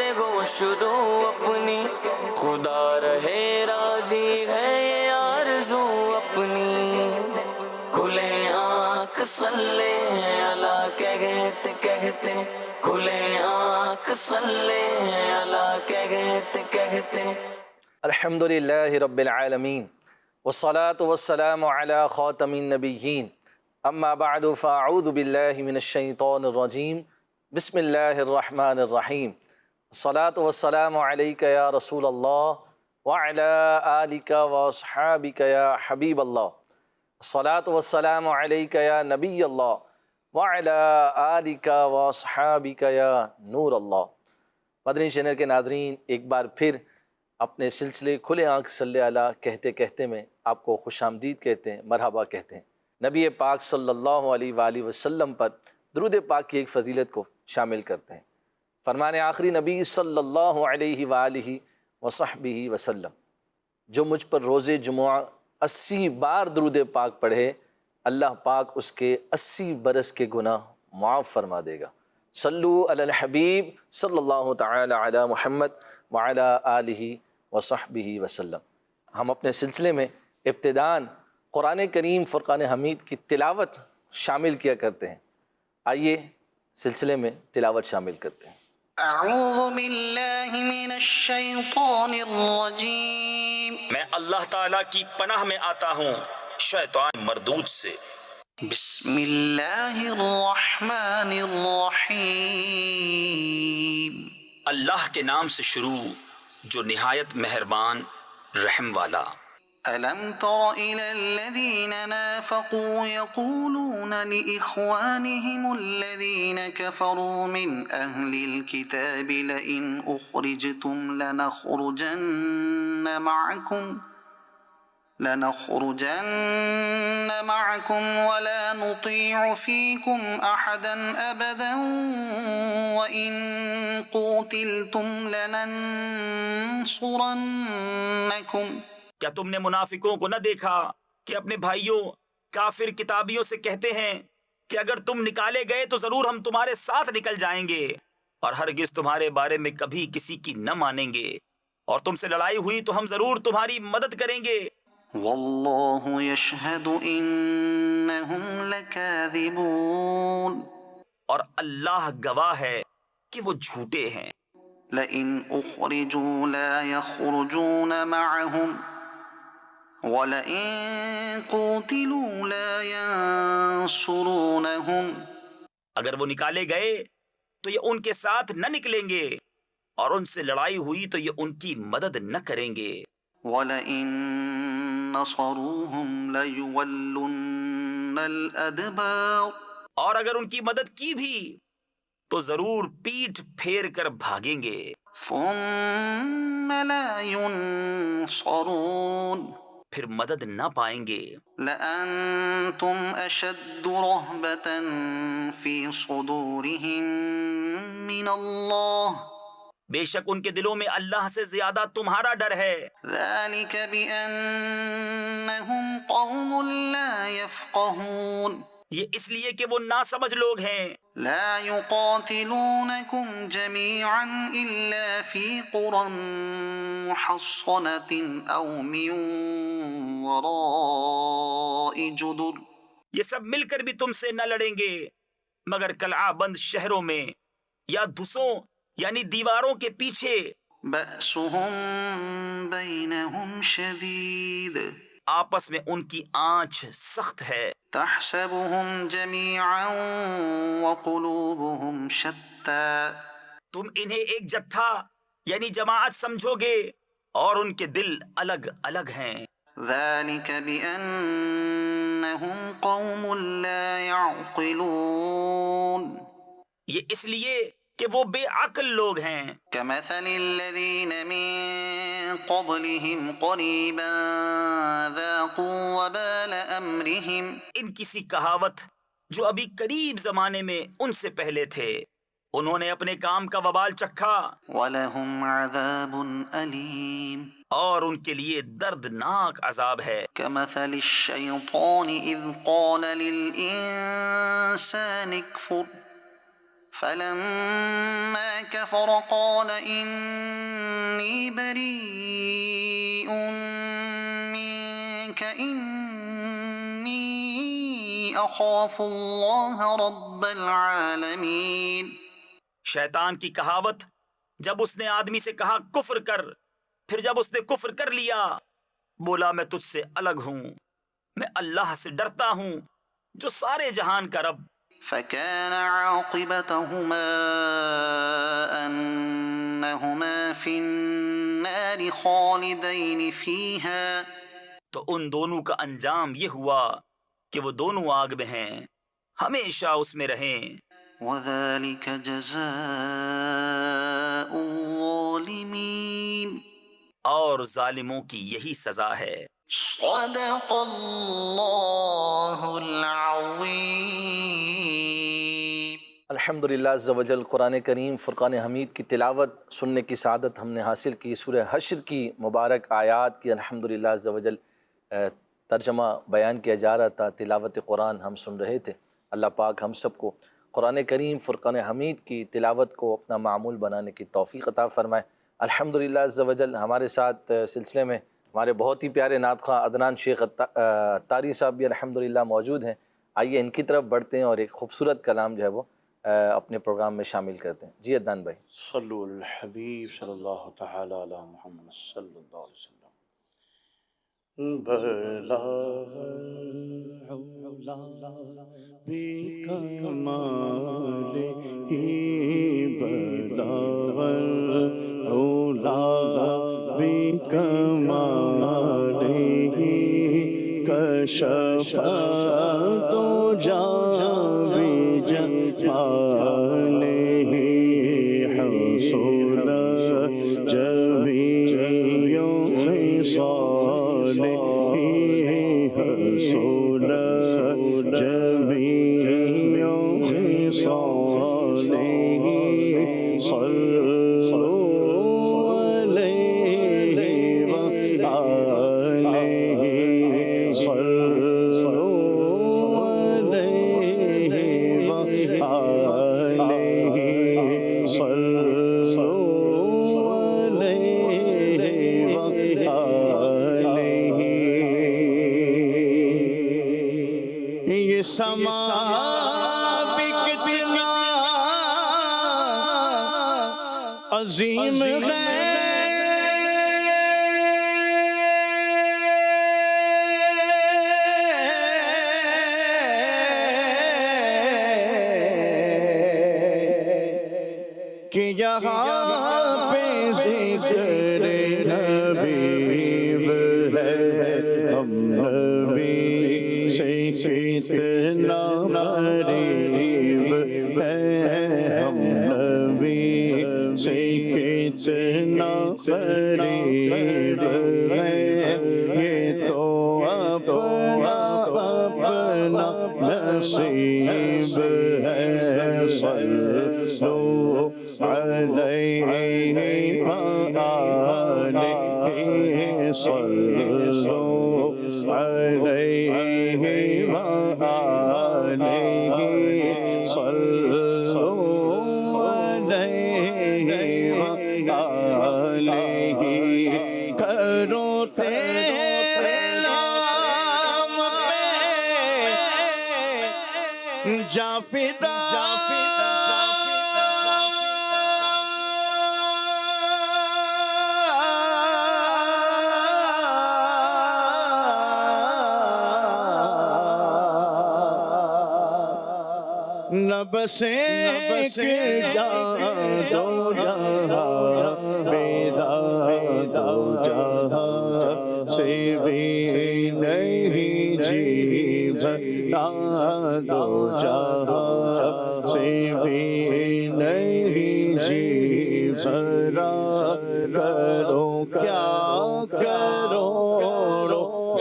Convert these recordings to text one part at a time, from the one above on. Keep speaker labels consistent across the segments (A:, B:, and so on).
A: سے گو شروع اپنی، خدا رہے راضی ہے یہ آرزو اپنی، کھلے آنکھ صلی اللہ کہتے کہتے، کھلے آنکھ صلی اللہ کہتے کہتے۔
B: الحمد للہ رب العالمین والصلاة والسلام علی خاتم النبیین، اما بعد فاعوذ باللہ من الشیطان الرجیم، بسم اللہ الرحمن الرحیم۔ الصلاة والسلام علیک یا رسول اللہ وعلی آلک واصحابک یا حبیب اللہ، الصلاة والسلام علیک یا نبی اللہ وعلی آلک واصحابک یا نور اللہ۔ مدنی چینل کے ناظرین، ایک بار پھر اپنے سلسلے کھلے آنکھ صلی اللہ کہتے کہتے میں آپ کو خوش آمدید کہتے ہیں، مرحبا کہتے ہیں۔ نبی پاک صلی اللہ علیہ وآلہ وسلم پر درود پاک کی ایک فضیلت کو شامل کرتے ہیں۔ فرمان آخری نبی صلی اللہ علیہ وآلہ وصحبہ وسلم، جو مجھ پر روز جمعہ 80 بار درود پاک پڑھے، اللہ پاک اس کے 80 برس کے گناہ معاف فرما دے گا۔ صلو علی الحبیب صلی اللہ تعالی علی محمد وعلی آلہ وصحبہ وسلم۔ ہم اپنے سلسلے میں ابتداءً قرآن کریم فرقان حمید کی تلاوت شامل کیا کرتے ہیں۔ آئیے سلسلے میں تلاوت شامل کرتے ہیں۔
C: اعوذ باللہ من الشیطان الرجیم،
D: میں اللہ تعالیٰ کی پناہ میں آتا ہوں شیطان مردود سے۔
C: بسم اللہ الرحمن الرحیم،
D: اللہ کے نام سے شروع جو نہایت مہربان رحم والا۔
C: ألم تر إلى الذين نافقوا يقولون لإخوانهم الذين كفروا من أهل الكتاب لئن أخرجتم لنخرجن معكم ولا نطيع فيكم أحدا أبدا وإن قوتلتم لننصرنكم۔
D: کیا تم نے منافقوں کو نہ دیکھا کہ اپنے بھائیوں کافر کتابیوں سے کہتے ہیں کہ اگر تم نکالے گئے تو ضرور ہم تمہارے ساتھ نکل جائیں گے، اور ہرگز تمہارے بارے میں کبھی کسی کی نہ مانیں گے، اور تم سے لڑائی ہوئی تو ہم ضرور تمہاری مدد کریں گے۔
C: واللہ یشہد انہم لکاذبون،
D: اور اللہ گواہ ہے کہ وہ جھوٹے ہیں۔
C: لئن اخرجوا لا یخرجون معهم وَلَئِن قُوتِلُوا لَا يَنصُرُونَهُمْ،
D: اگر وہ نکالے گئے تو یہ ان کے ساتھ نہ نکلیں گے، اور ان سے لڑائی ہوئی تو یہ ان کی مدد نہ کریں گے۔
C: وَلَئِن نَصَرُوهُمْ لَيُوَلُّنَّ الْأَدْبَارَ،
D: اور اگر ان کی مدد کی بھی تو ضرور پیٹھ پھیر کر بھاگیں گے۔
C: ثُمَّ لَا يُنصَرُونَ،
D: پھر مدد نہ پائیں گے۔
C: لَأَنْتُمْ أَشَدُّ رَهْبَةً فِي صُدُورِهِمْ مِنَ اللَّهِ،
D: بے شک ان کے دلوں میں اللہ سے زیادہ تمہارا ڈر ہے۔
C: ذَلِكَ بِأَنَّهُمْ قَوْمٌ لَا يَفْقَهُونَ، یہ
D: اس لیے کہ وہ ناسمجھ لوگ ہیں۔
C: لا يقاتلونكم جميعا إلا في قرى محصنة أو من وراء جدر،
D: یہ سب مل کر بھی تم سے نہ لڑیں گے مگر قلعہ بند شہروں میں یا دھسوں یعنی دیواروں کے پیچھے۔
C: بأسهم بينهم شديد،
D: آپس میں ان کی آنچ سخت ہے۔
C: تحسبهم جميعا وقلوبهم شتى،
D: تم انہیں ایک جتھا یعنی جماعت سمجھو گے اور ان کے دل الگ الگ ہیں۔
C: ذلك بأنهم قوم لا يعقلون،
D: یہ اس لیے کہ وہ بے عقل لوگ ہیں۔
C: كمثل الذين من قبلهم قريبا ذاقوا وبال أمرهم،
D: ان کسی کہاوت جو ابھی قریب زمانے میں ان سے پہلے تھے، انہوں نے اپنے کام کا وبال چکھا،
C: وَلَهُمْ عَذَابٌ أَلِيمٌ،
D: اور ان کے لیے دردناک عذاب ہے۔
C: كَمَثَلِ الشَّيْطَانِ إِذْ قَالَ لِلْإِنسَانِ اكْفُرْ فَلَمَّا كفر قال إني بريء منك إني أخاف الله رب العالمين.
D: شیطان کی کہاوت جب اس نے آدمی سے کہا کفر کر، پھر جب اس نے کفر کر لیا بولا میں تجھ سے الگ ہوں، میں اللہ سے ڈرتا ہوں جو سارے جہان کا رب.
C: فكان عاقبتهما أنهما في النار خالدين فيها.
D: تو ان دونوں کا انجام یہ ہوا کہ وہ دونوں آگ میں ہیں، ہمیشہ اس میں رہیں.
C: وذلك جزاء الظالمين.
D: اور ظالموں کی یہی سزا ہے.
C: صدق اللہ العظیم.
B: الحمدللہ عز و جل. قرآن کریم فرقان حمید کی تلاوت سننے کی سعادت ہم نے حاصل کی. سورہ حشر کی مبارک آیات کی الحمدللہ عز و جل ترجمہ بیان کیا جا رہا تھا، تلاوت قرآن ہم سن رہے تھے. اللہ پاک ہم سب کو قرآن کریم فرقان حمید کی تلاوت کو اپنا معمول بنانے کی توفیق عطا فرمائے. الحمدللہ عز و جل ہمارے ساتھ سلسلے میں ہمارے بہت ہی پیارے نعت خواں عدنان شیخ اتاری صاحب بھی الحمدللہ موجود ہیں. آئیے ان کی طرف بڑھتے ہیں اور ایک خوبصورت کلام جو ہے وہ اپنے پروگرام میں شامل کرتے ہیں. جی عدنان بھائی.
E: صلو علی الحبیب صلی اللہ تعالی علی محمد صلی اللہ علیہ وسلم. بلغ العلا بکمالہ، بلغ العلا بکمالہ، کشف الدجی بجمالہ، حصول جمیع خصالہ، حصول جمیع خصالہ، صلوا علیہ وآلہ، صلوا علیہ وآلہ، صلوا علیہ وآلہ. یہ سما بکتنا عظیم ہے، کہ یہاں پہ ذکر حبیب ہے. ہم نبی سے کتنا قریب ہے، ہم نبی سے کتنا قریب ہے. یہ تو اپنا اپنا نصیب ہے. صلوا علیہ وآلہ، صلوا علیہ وآلہ، صلوا علیہ وآلہ. کرو تیرے نام پہ جا فدا، نہ بسے جہاں دو جہاں، فدا دو جہاں سے بھی نہیں جی بھرا، دو جہاں سے بھی نہیں جی بھرا. کرو کیا کرو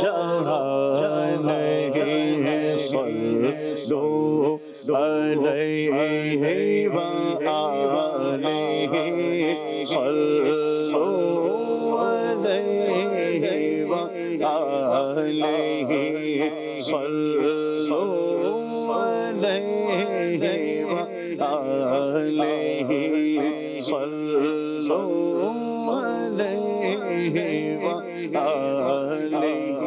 E: جہاں نہیں ہے. صلوا علیہ وآلہ، صلوا علیہ وآلہ، صلوا علیہ وآلہ، صلوا عليه وآله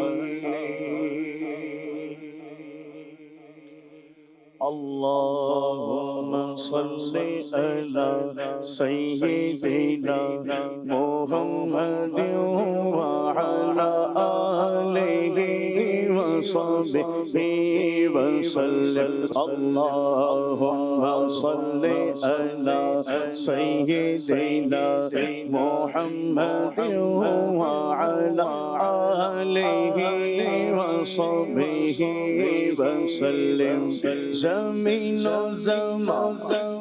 E: اللهم صل على سيدنا محمد وعلى آله وصحبه وسلم اللهم صل على سيدنا محمد وعلى آله وصحبه وسلم زمین و زمان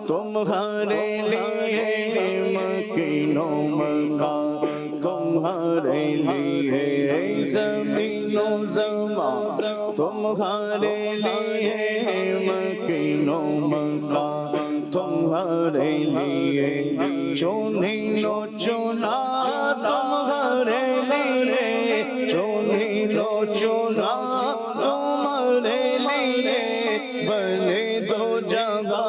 E: تمہارے لیے مکین و مکان تمہارے لیے زمین و زمان تمہارے لیے مکین و مکان تمہارے لیے چنین و چنا تمہارے لیے چنین و چنا تمہارے لیے بنے دو جگہ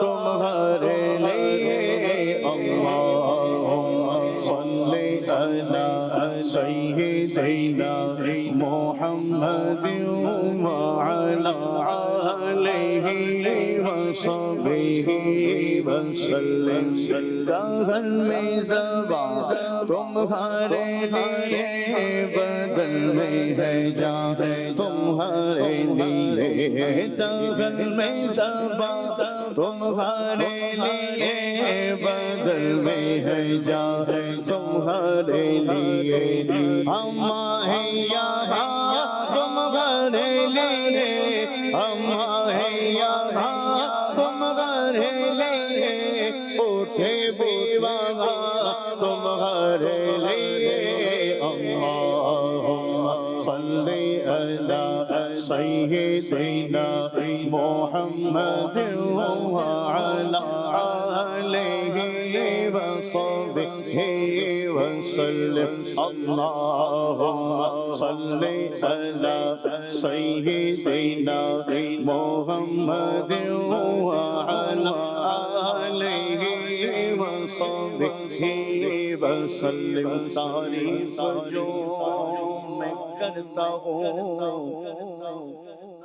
E: تمہارے لیے اللہم صلی علی سیدنا محمد وعلی آلہ وصحبہ وسلم دہن میں زبان تمہارے لیے بدن میں ہے جان تمہارے لیے دہن میں زبان تمہارے لیے بدن میں ہے جان تمہارے لیے ہم ہیں یہاں تمہارے لیے ہم ہیں یہاں تمہارے لیے اٹھے بیوہ تمہارے لیے اللہم صلی علی سیدنا محمد وعلی آلہ وصحبہ وسلم اللہم صلی علی سیدنا محمد وعلی آلہ وصحبہ وسلم تعریف جو میں کرتا ہوں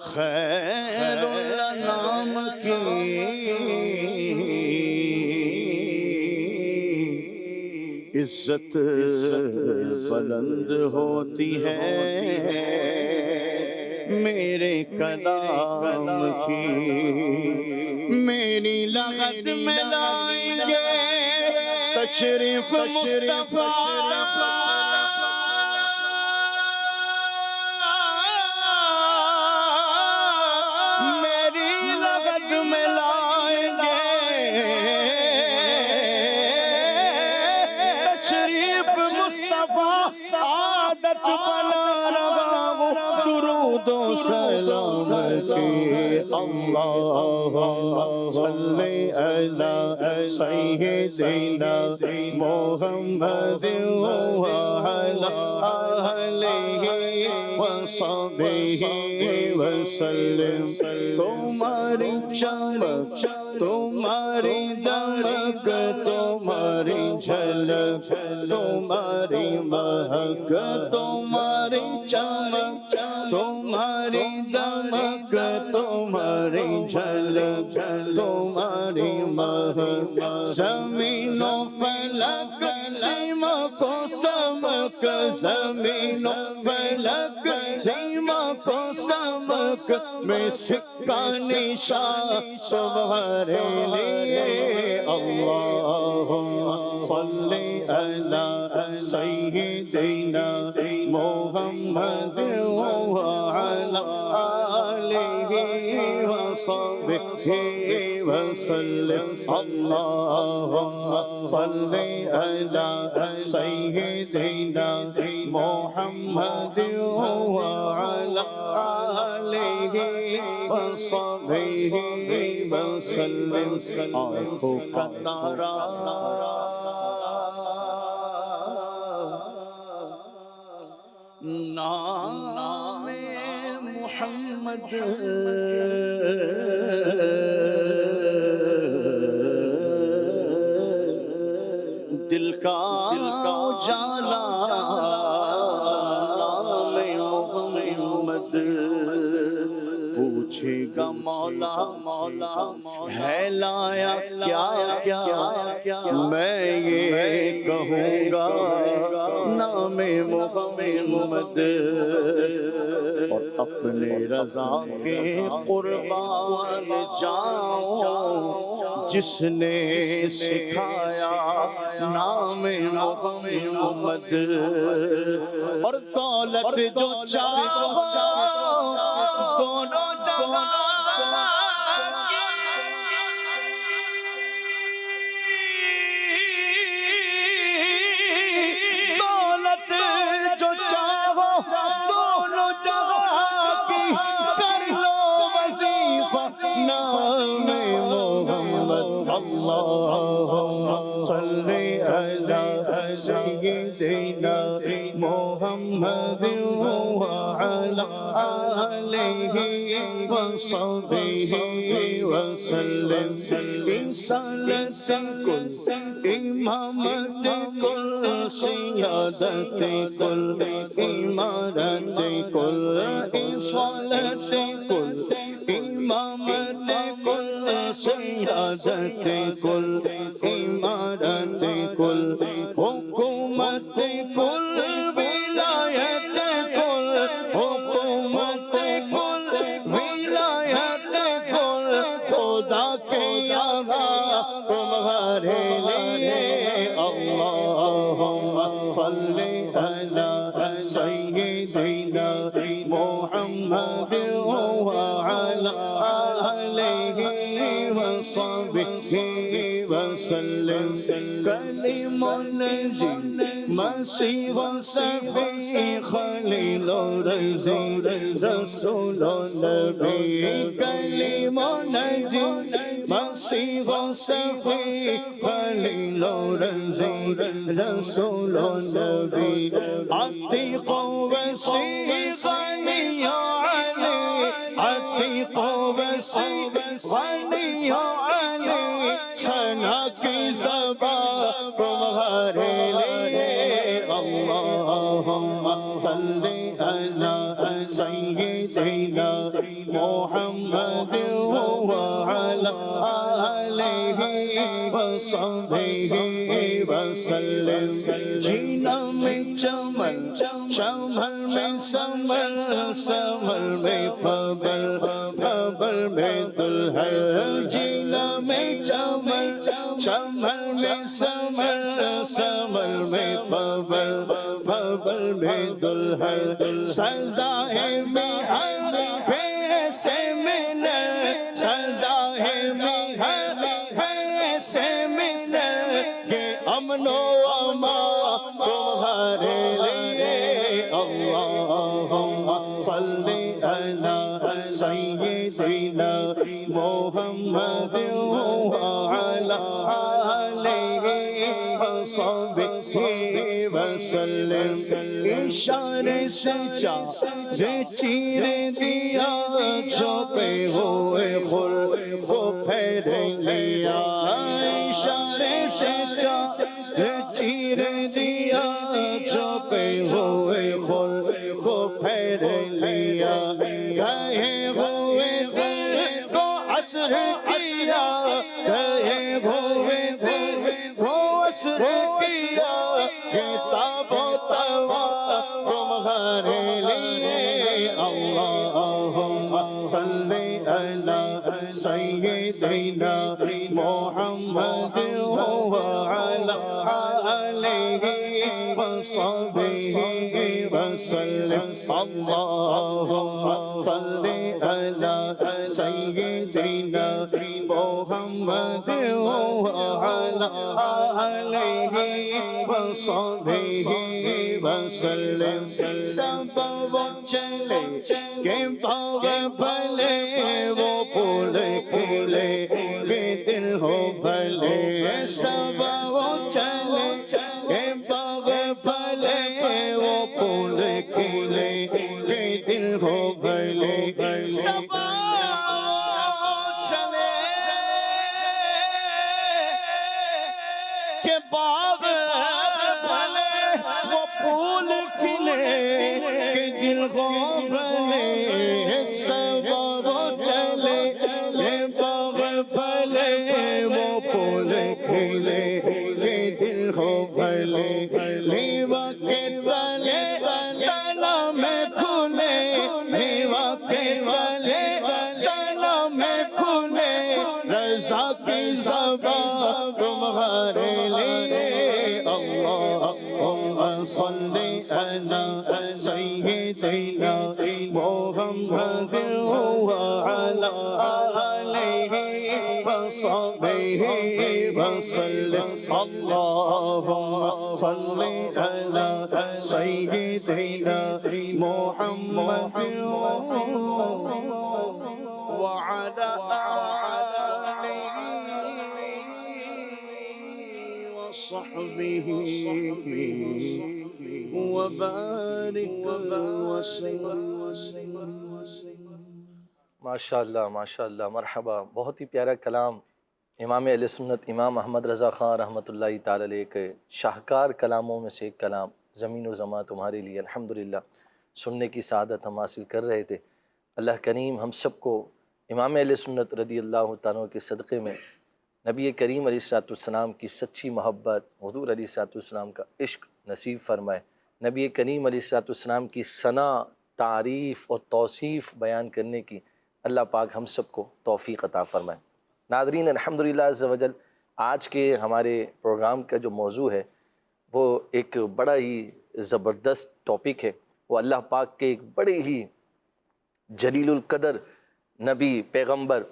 E: خیر الانام کی عزت بلند ہوتی ہے میرے کلام کی میری لغت میں لائیں گے تشریف مصطفیٰ میری لغت میں لائیں گے تشریف مصطفیٰ عادت بنا رہا ہوں درود و سلام کی اللہم صلی علی سیدنا محمد وعلی آلہ وصحبہ وسلم تمہاری چمک تمہاری دمک تمہاری جھلک تمہاری مہک تمہاری چمک تمہاری دمک تمہاری جھلک تمہاری مہک زمین و فلک سیما کو سمک زمین و فلک سیما کو سمک میں سکہ نشان تمہارے لیے اللہم صلی علی سیدنا محمد وعلی آلہ وصحبہ وسلم اللہم صلی علی سیدنا محمد وعلی آلہ وصحبہ وسلم آنکھوں کا تارا نام محمد دل کا اجالا نام محمد پوچھے گا مولا مولا ہے لایا کیا کیا میں یہ کہوں گا نام محمد اور اپنے رضا کے قربان جاؤں جس نے سکھایا نام محمد اور دولت جو چاہو دونوں جہاں دولت جو چاہو دونوں جہاں کی کر لو وظیفہ نام محمد اللہم صلی علی سیدنا محمد وعلی آلہ وصحبہ وسلم رسالت کل امامت کل سیادت کل امارت کل رسالت کل امامت کل سیادت کل امارت کل حکومت کل ولایت کل حکومت کل ولایت کل خدا کے یہاں تمہارے لیے اللہم صلی علی سیدنا محمد وعلی آلہ وصحبہ وسلم کلیم نجی مسیح صفی خلیل رضی رسول نبی کلیم نجی مسیح صفی خلیل رضی رسول نبی عتیق وسیق غنی علی عتیق وسیق غنی علی ثنا کی زبان تمہارے لیے اللہم صلی علی سیدنا محمد وعلی آلہ وصحبہ وسلم جینا میں چمن چمن میں سمن سمن میں پبل پبل میں دلہن جینا میں چمن چمن میں سمن سمن میں پبل پبل میں دلہن سزا ہے میں ہر پیسے ملے سزا ہے میں ہر پیسے ملے یہ امن و امان تمہارے لیے اللہم صلی علی سیدنا محمد وعلی آلہ وصحبہ وسلم اشارے سے چاہے چیر دیا چھپے ہوئے خل کو پھیر لیا اشارے سے چاہے چیر دیا چھپے ہوئے خل کو پھیر لیا گئے ہوئے دل کو عصر کیا گئے ہوئے دل کو عصر کیا کتاب و توا تمہارے لیے اللہم صلی علی سیدنا محمد وعلی آلہ وصحبہ وسلم اللہم صلی علی سیدنا محمد وعلی آلہ وصحبہ وسلم سب وہ چلے کہ پاؤ بھلے وہ پھول کھلے کہ دل ہو بھلے سب وہ چلے کہ پاؤ بھلے وہ پھول کھلے کہ دل ہو بھلے سب چلے
F: کہ باغ بھلے وہ پھول کھلے کہ دل کو بھلے سب چلے یہ باغ بھلے وہ پھول کھلے کہ دل کو بھلے لیوا کے تلے سلام کھلے لیوا کے تلے سلام کھلے رضا کی زبان تمہارے لیے اللہم صلی علی سیدنا محمد وعلی آلہ وصحبہ وسلم اللہم صلی علی سیدنا محمد وعلی وصحبه وبارك وسلم.
B: ماشاء اللہ ماشاء اللہ، مرحبا. بہت ہی پیارا کلام امام اہل سنت امام احمد رضا خان رحمۃ اللہ تعالی علیہ کے شاہکار کلاموں میں سے ایک کلام زمین و زمان تمہارے لیے. الحمدللہ سننے کی سعادت ہم حاصل کر رہے تھے. اللہ کریم ہم سب کو امام اہل سنت رضی اللہ تعالیٰ کے صدقے میں نبی کریم علیہ السلام کی سچی محبت، حضور علیہ السلام کا عشق نصیب فرمائے. نبی کریم علیہ السلام کی ثنا، تعریف اور توصیف بیان کرنے کی اللہ پاک ہم سب کو توفیق عطا فرمائے. ناظرین الحمدللہ عز و جل آج کے ہمارے پروگرام کا جو موضوع ہے وہ ایک بڑا ہی زبردست ٹاپک ہے. وہ اللہ پاک کے ایک بڑے ہی جلیل القدر نبی پیغمبر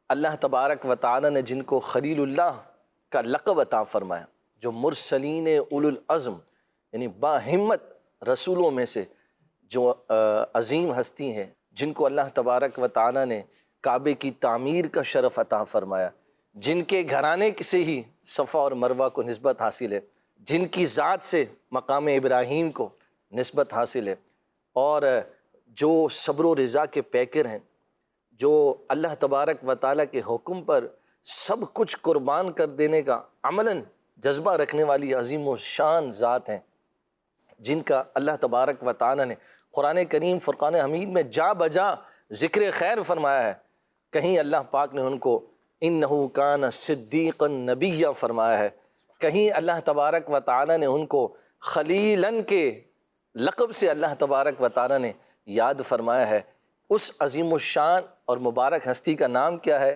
B: اللہ تبارک و تعالی نے جن کو خلیل اللہ کا لقب عطا فرمایا، جو مرسلین اولو العزم یعنی باہمت رسولوں میں سے جو عظیم ہستی ہیں، جن کو اللہ تبارک و تعالی نے کعبے کی تعمیر کا شرف عطا فرمایا، جن کے گھرانے سے ہی صفا اور مروہ کو نسبت حاصل ہے، جن کی ذات سے مقام ابراہیم کو نسبت حاصل ہے، اور جو صبر و رضا کے پیکر ہیں، جو اللہ تبارک و تعالیٰ کے حکم پر سب کچھ قربان کر دینے کا عملاً جذبہ رکھنے والی عظیم و شان ذات ہیں، جن کا اللہ تبارک و تعالیٰ نے قرآن کریم فرقان حمید میں جا بجا ذکر خیر فرمایا ہے. کہیں اللہ پاک نے ان کو انہ کان صدیقا نبیہ فرمایا ہے، کہیں اللہ تبارک و تعالیٰ نے ان کو خلیلاً کے لقب سے اللہ تبارک و تعالیٰ نے یاد فرمایا ہے. اس عظیم الشان اور مبارک ہستی کا نام کیا ہے؟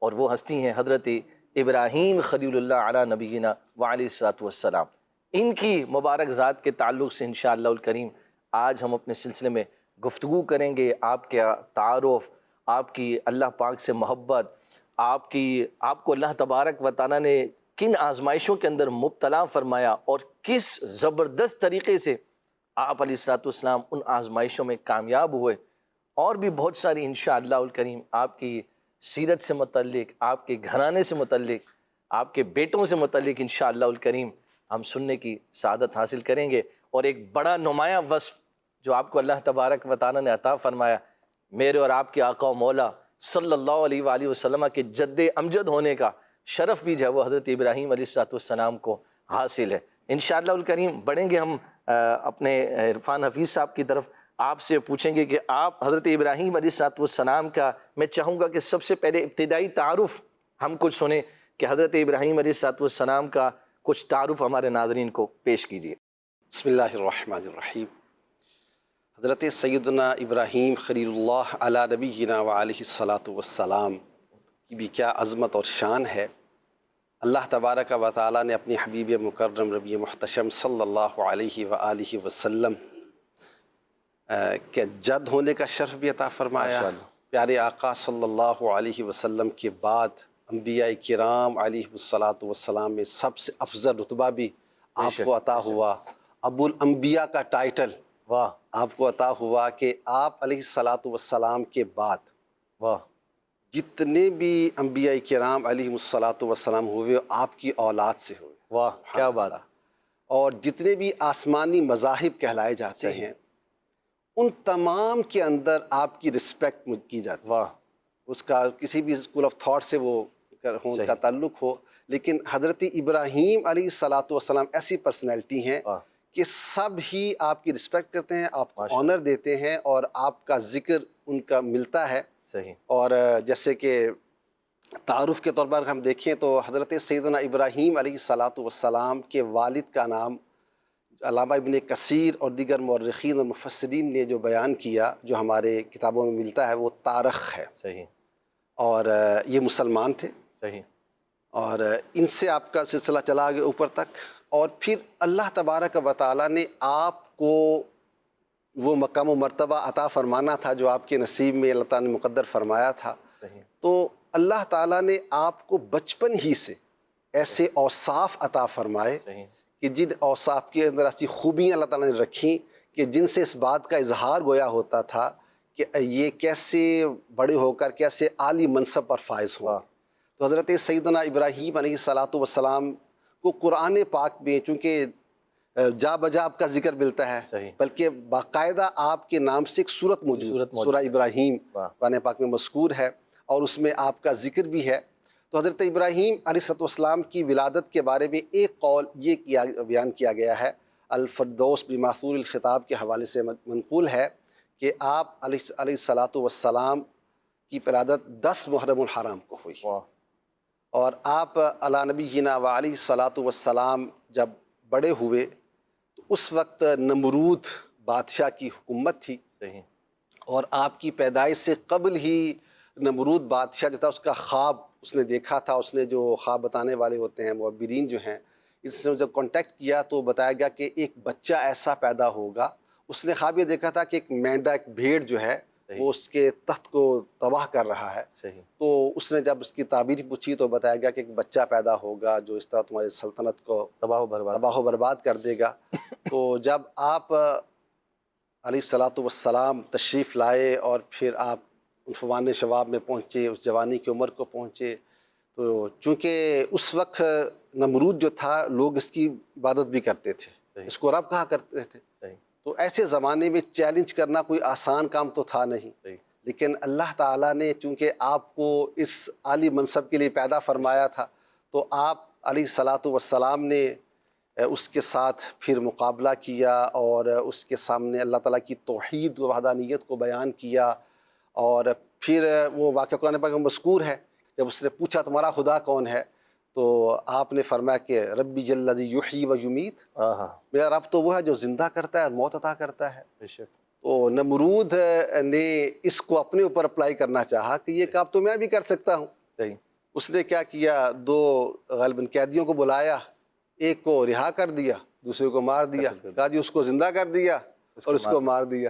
B: اور وہ ہستی ہیں حضرت ابراہیم خلیل اللہ علی نبینا وعلیہ السلام. ان کی مبارک ذات کے تعلق سے انشاءاللہ الکریم آج ہم اپنے سلسلے میں گفتگو کریں گے. آپ کا تعارف، آپ کی اللہ پاک سے محبت، آپ کو اللہ تبارک و تعالیٰ نے کن آزمائشوں کے اندر مبتلا فرمایا اور کس زبردست طریقے سے آپ علیہ السلام ان آزمائشوں میں کامیاب ہوئے، اور بھی بہت ساری انشاءاللہ الکریم آپ کی سیرت سے متعلق، آپ کے گھرانے سے متعلق، آپ کے بیٹوں سے متعلق انشاءاللہ الکریم ہم سننے کی سعادت حاصل کریں گے. اور ایک بڑا نمایاں وصف جو آپ کو اللہ تبارک و تعالیٰ نے عطا فرمایا، میرے اور آپ کے آقا و مولا صلی اللہ علیہ وآلہ وسلم کے جد امجد ہونے کا شرف بھی جو ہے وہ حضرت ابراہیم علیہ السلام کو حاصل ہے. انشاءاللہ الکریم بڑھیں گے ہم اپنے عرفان حفیظ صاحب کی طرف. آپ سے پوچھیں گے کہ آپ حضرت ابراہیم علیہ السلام کا، میں چاہوں گا کہ سب سے پہلے ابتدائی تعارف ہم کچھ سنیں کہ حضرت ابراہیم علیہ السلام کا کچھ تعارف ہمارے ناظرین کو پیش کیجیے.
G: بسم اللہ الرحمن الرحیم. حضرت سیدنا ابراہیم خلیل اللہ علی نبینا وعلیہ السلام کی بھی کیا عظمت اور شان ہے. اللہ تبارک و تعالیٰ نے اپنی حبیب مکرم ربی محتشم صلی اللہ علیہ وآلہ وسلم کہ جد ہونے کا شرف بھی عطا فرمایا. پیارے آقا صلی اللہ علیہ وسلم کے بعد انبیاء کرام علیہ السلام میں سب سے افضل رتبہ بھی آپ کو عطا ہوا. ابو الانبیاء کا ٹائٹل آپ کو عطا ہوا کہ آپ علیہ السلام کے بعد جتنے بھی انبیاء کرام علیہ السلام ہوئے آپ کی اولاد سے ہوئے.
B: واہ کیا بات.
G: اور جتنے بھی آسمانی مذاہب کہلائے جاتے ہیں ان تمام کے اندر آپ کی رسپیکٹ کی جاتی ہے. اس کا کسی بھی اسکول آف تھاٹ سے وہ کا تعلق ہو لیکن حضرت ابراہیم علیہ الصلاۃ والسلام ایسی پرسنالٹی ہیں کہ سب ہی آپ کی رسپیکٹ کرتے ہیں، آپ کو آنر دیتے ہیں اور آپ کا ذکر ان کا ملتا ہے.
B: صحیح.
G: اور جیسے کہ تعارف کے طور پر ہم دیکھیں تو حضرت سیدنا ابراہیم علیہ الصلاۃ والسلام کے والد کا نام علامہ ابن کثیر اور دیگر مورخین اور مفسرین نے جو بیان کیا، جو ہمارے کتابوں میں ملتا ہے، وہ طارق ہے.
B: صحیح.
G: اور یہ مسلمان تھے.
B: صحیح.
G: اور ان سے آپ کا سلسلہ چلا گیا اوپر تک. اور پھر اللہ تبارک و تعالیٰ نے آپ کو وہ مقام و مرتبہ عطا فرمانا تھا جو آپ کے نصیب میں اللہ تعالیٰ نے مقدر فرمایا تھا.
B: صحیح.
G: تو اللہ تعالیٰ نے آپ کو بچپن ہی سے ایسے اوصاف عطا فرمائے
B: صحیح.
G: کہ جن اوصاف کے اندر ایسی خوبیاں اللہ تعالیٰ نے رکھیں کہ جن سے اس بات کا اظہار گویا ہوتا تھا کہ یہ کیسے بڑے ہو کر کیسے عالی منصب پر فائز ہوں. تو حضرت سیدنا ابراہیم علیہ الصلاۃ والسلام کو قرآن پاک میں چونکہ جا بجا آپ کا ذکر ملتا ہے،
B: صحیح.
G: بلکہ باقاعدہ آپ کے نام سے ایک سورت موجود، سورہ ابراہیم قرآن پاک میں مذکور ہے اور اس میں آپ کا ذکر بھی ہے. تو حضرت ابراہیم علیہ السلام کی ولادت کے بارے میں ایک قول یہ بیان کیا گیا ہے، الفردوس بماثور الخطاب کے حوالے سے منقول ہے کہ آپ علیہ الصلاۃ والسلام کی ولادت 10 محرم الحرام کو ہوئی. اور آپ علی نبینا و علیہ الصلاۃ والسلام جب بڑے ہوئے تو اس وقت نمرود بادشاہ کی حکومت تھی.
B: صحیح.
G: اور آپ کی پیدائش سے قبل ہی نمرود بادشاہ جو تھا اس کا خواب اس نے دیکھا تھا. اس نے جو خواب بتانے والے ہوتے ہیں معبرین جو ہیں، اس سے جب کانٹیکٹ کیا تو بتایا گیا کہ ایک بچہ ایسا پیدا ہوگا. اس نے خواب یہ دیکھا تھا کہ ایک مینڈا، ایک بھیڑ جو ہے وہ اس کے تخت کو تباہ کر رہا ہے.
B: صحیح.
G: تو اس نے جب اس کی تعبیر پوچھی تو بتایا گیا کہ ایک بچہ پیدا ہوگا جو اس طرح تمہاری سلطنت کو
B: تباہ و
G: برباد کر دے گا. تو جب آپ علیہ الصلاۃ والسلام تشریف لائے اور پھر آپ عنفوان شباب میں پہنچے، اس جوانی کی عمر کو پہنچے، تو چونکہ اس وقت نمرود جو تھا لوگ اس کی عبادت بھی کرتے تھے، اس کو رب کہا کرتے تھے. تو ایسے زمانے میں چیلنج کرنا کوئی آسان کام تو تھا نہیں. لیکن اللہ تعالیٰ نے چونکہ آپ کو اس عالی منصب کے لیے پیدا فرمایا تھا تو آپ علیہ الصلاۃ والسلام نے اس کے ساتھ پھر مقابلہ کیا اور اس کے سامنے اللہ تعالیٰ کی توحید و وحدانیت کو بیان کیا. اور پھر وہ واقعہ قرآن پاک میں مذکور ہے، جب اس نے پوچھا تمہارا خدا کون ہے تو آپ نے فرمایا کہ ربی جل ذی یحیی و یمیت، میرا رب تو وہ ہے جو زندہ کرتا ہے اور موت عطا کرتا ہے. تو نمرود نے اس کو اپنے اوپر اپلائی کرنا چاہا کہ یہ کام تو میں بھی کر سکتا ہوں. اس نے کیا کیا، 2 غالباً قیدیوں کو بلایا، ایک کو رہا کر دیا، دوسرے کو مار دیا. کہا جی اس کو زندہ کر دیا اور اس کو مار دیا.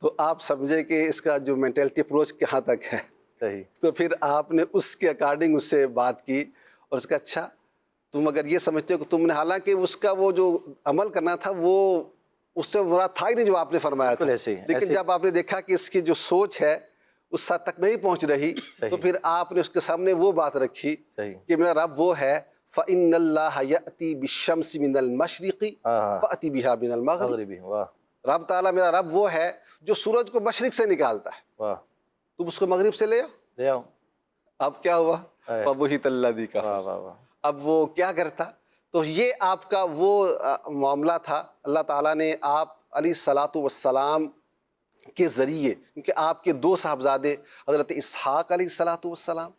G: تو آپ سمجھے کہ اس کا جو مینٹلٹی اپروچ کہاں تک ہے. تو پھر آپ نے اس کے اکارڈنگ اس سے بات کی اور اس کا اچھا تم اگر یہ سمجھتے ہو کہ تم نے، حالانکہ اس کا وہ جو عمل کرنا تھا وہ اس سے مراد تھا ہی نہیں جو آپ نے فرمایا تھا. لیکن جب آپ نے دیکھا کہ اس کی جو سوچ ہے اس حد تک نہیں پہنچ رہی تو پھر آپ نے اس کے سامنے وہ بات رکھی کہ میرا رب وہ ہے فَإِنَّ اللَّهَ يَأْتِي بِالشَّمْسِ مِنَ الْمَشْرِقِ فَأْتِي بِهَا مِنَ الْمَغْرِبِ. رب تعالیٰ میرا رب وہ ہے جو سورج کو مشرق سے نکالتا ہے، تم اس کو مغرب سے لے آؤ. اب کیا ہوا، فَبُهِتَ الَّذِي كَفَرَ. اب وہ کیا کرتا. تو یہ آپ کا وہ معاملہ تھا. اللہ تعالیٰ نے آپ علیہ الصلاۃ والسلام کے ذریعے، کیونکہ آپ کے 2 صاحبزادے حضرت اسحاق علیہ الصلاۃ والسلام،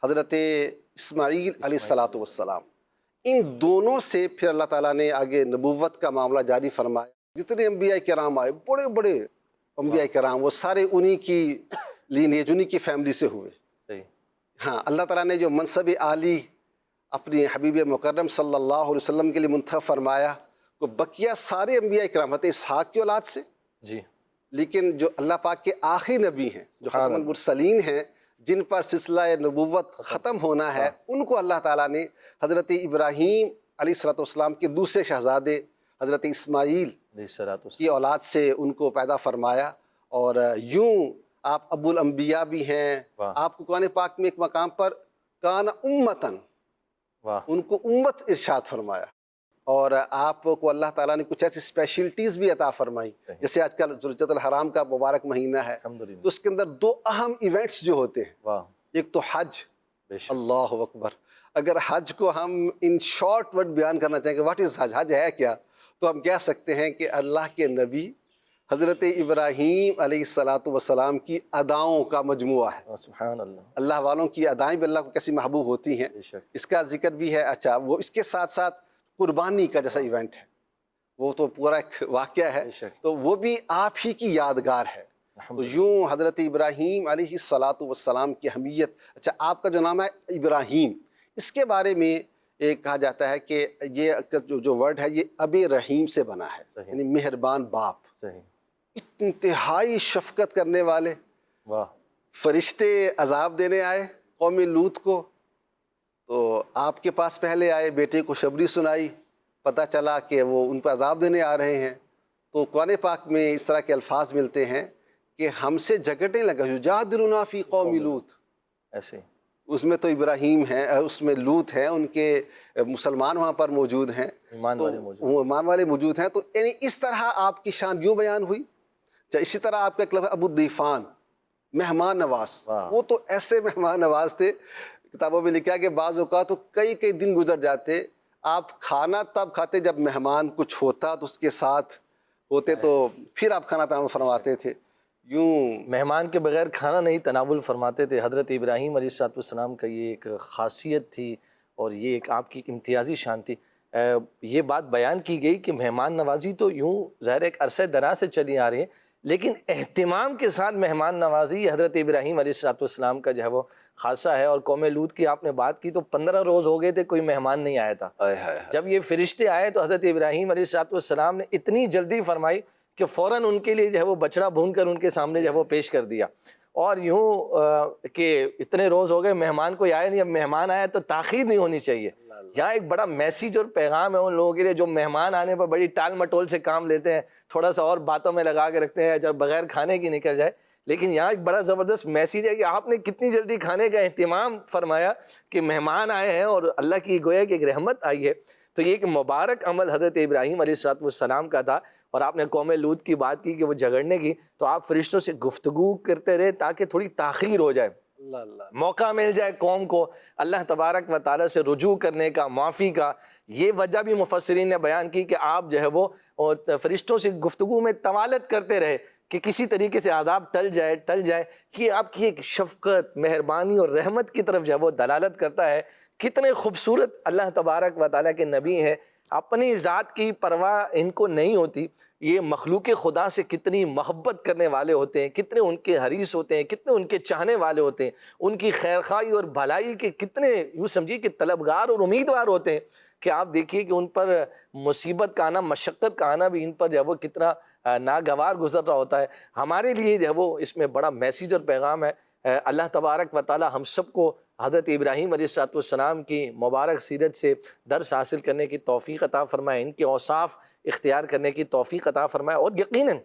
G: حضرت اسماعیل علیہ الصلاۃ والسلام، ان دونوں سے پھر اللہ تعالیٰ نے آگے نبوت کا معاملہ جاری فرمایا. جتنے انبیاء کرام آئے، بڑے بڑے انبیاء کرام، وہ سارے انہی کی لینیج، انہی کی فیملی سے ہوئے. ہاں، اللہ تعالیٰ نے جو منصب عالی اپنی حبیب مکرم صلی اللہ علیہ وسلم کے لیے منتخب فرمایا وہ بقیہ سارے انبیاء کرام حضرت اسحاق کی اولاد سے. لیکن جو اللہ پاک کے آخری نبی ہیں، جو ختم المرسلین ہیں، جن پر سلسلہ نبوت ختم ہونا ہے، ان کو اللہ تعالیٰ نے حضرت ابراہیم علیہ السلام کے دوسرے شہزادے حضرت اسماعیل کی اولاد سے ان کو پیدا فرمایا. اور یوں آپ ابو الانبیاء بھی ہیں. آپ کو قرآن پاک میں ایک مقام پر کان امتن، ان کو امت ارشاد فرمایا. اور آپ کو اللہ تعالیٰ نے کچھ ایسی اسپیشلٹیز بھی عطا فرمائی، جیسے آج کل ذوالحجۃ الحرام کا مبارک مہینہ ہے تو اس کے اندر 2 اہم ایونٹس جو ہوتے ہیں، ایک تو حج، اللہ اکبر. اگر حج کو ہم ان شارٹ ورڈ بیان کرنا چاہیں کہ واٹ از حج، حج ہے کیا، تو ہم کہہ سکتے ہیں کہ اللہ کے نبی حضرت ابراہیم علیہ السلام کی اداؤں کا مجموعہ ہے۔
B: سبحان اللہ۔
G: اللہ والوں کی ادائیں بھی اللہ کو کیسی محبوب ہوتی ہیں، اس کا ذکر بھی ہے۔ اچھا، وہ اس کے ساتھ ساتھ قربانی کا جیسا ایونٹ ہے، وہ تو پورا ایک واقعہ ہے، تو وہ بھی آپ ہی کی یادگار ہے۔ تو یوں حضرت ابراہیم علیہ السلام کی اہمیت۔ اچھا، آپ کا جو نام ہے ابراہیم، اس کے بارے میں ایک کہا جاتا ہے کہ یہ جو ورڈ ہے یہ اب رحیم سے بنا ہے، یعنی مہربان باپ، انتہائی شفقت کرنے والے۔
B: واہ۔
G: فرشتے عذاب دینے آئے قوم لوط کو، تو آپ کے پاس پہلے آئے، بیٹے کو خبری سنائی، پتہ چلا کہ وہ ان پہ عذاب دینے آ رہے ہیں، تو قرآن پاک میں اس طرح کے الفاظ ملتے ہیں کہ ہم سے جھگڑنے لگا، یجادلنا فی قوم لوط،
B: ایسے
G: اس میں تو ابراہیم ہیں، اس میں لوط ہیں، ان کے مسلمان وہاں پر موجود ہیں، وہ ایمان والے موجود ہیں، تو یعنی اس طرح آپ کی شان یوں بیان ہوئی۔ اسی طرح آپ کا ایک لفظ ابو الضیفان، مہمان نواز، وہ تو ایسے مہمان نواز تھے، کتابوں میں لکھا کہ بعض اوقات تو کئی دن گزر جاتے، آپ کھانا تب کھاتے جب مہمان کچھ ہوتا تو اس کے ساتھ ہوتے، تو پھر آپ کھانا تناول فرماتے تھے۔ یوں
B: مہمان کے بغیر کھانا نہیں تناول فرماتے تھے۔ حضرت ابراہیم علیہ السلام کا یہ ایک خاصیت تھی، اور یہ ایک آپ کی امتیازی شان تھی۔ یہ بات بیان کی گئی کہ مہمان نوازی تو یوں ظاہر ایک عرصہ دراز سے چلی آ رہی ہے، لیکن اہتمام کے ساتھ مہمان نوازی حضرت ابراہیم علیہ السلام کا جو ہے وہ خاصہ ہے۔ اور قوم لوط کی آپ نے بات کی تو 15 روز ہو گئے تھے، کوئی مہمان نہیں آیا تھا۔ جب یہ فرشتے آئے تو حضرت ابراہیم علیہ السلام نے اتنی جلدی فرمائی کہ فوراً ان کے لیے جو ہے وہ بچڑا بھون کر ان کے سامنے جو ہے وہ پیش کر دیا۔ اور یوں کہ اتنے روز ہو گئے مہمان کوئی آیا نہیں، اب مہمان آیا تو تاخیر نہیں ہونی چاہیے۔ یہاں ایک بڑا میسیج اور پیغام ہے ان لوگوں کے لیے جو مہمان آنے پر بڑی ٹال مٹول سے کام لیتے ہیں، تھوڑا سا اور باتوں میں لگا کے رکھتے ہیں جب بغیر کھانے کی نکل جائے۔ لیکن یہاں ایک بڑا زبردست میسیج ہے کہ آپ نے کتنی جلدی کھانے کا اہتمام فرمایا کہ مہمان آئے ہیں اور اللہ کی گویا کہ ایک رحمت آئی ہے۔ تو یہ ایک مبارک عمل حضرت ابراہیم علیہ السلام کا تھا۔ اور آپ نے قوم لوط کی بات کی کہ وہ جھگڑنے کی، تو آپ فرشتوں سے گفتگو کرتے رہے تاکہ تھوڑی تاخیر ہو جائے، موقع مل جائے قوم کو اللہ تبارک و تعالیٰ سے رجوع کرنے کا، معافی کا۔ یہ وجہ بھی مفسرین نے بیان کی کہ آپ جو ہے وہ فرشتوں سے گفتگو میں طوالت کرتے رہے کہ کسی طریقے سے عذاب ٹل جائے۔ یہ آپ کی ایک شفقت، مہربانی اور رحمت کی طرف جو ہے وہ دلالت کرتا ہے۔ کتنے خوبصورت اللہ تبارک و تعالیٰ کے نبی ہیں، اپنی ذات کی پرواہ ان کو نہیں ہوتی، یہ مخلوق خدا سے کتنی محبت کرنے والے ہوتے ہیں، کتنے ان کے حریص ہوتے ہیں، کتنے ان کے چاہنے والے ہوتے ہیں، ان کی خیرخواہی اور بھلائی کے کتنے یوں سمجھیے کہ طلبگار اور امیدوار ہوتے ہیں کہ آپ دیکھیے کہ ان پر مصیبت کا آنا، مشقت کا آنا بھی ان پر جو ہے وہ کتنا ناگوار گزر رہا ہوتا ہے۔ ہمارے لیے جو ہے وہ اس میں بڑا میسیج اور پیغام ہے۔ اللہ تبارک و تعالی ہم سب کو حضرت ابراہیم علیہ السلام کی مبارک سیرت سے درس حاصل کرنے کی توفیق عطا فرمائے، ان کے اوصاف اختیار کرنے کی توفیق عطا فرمائے۔ اور یقیناً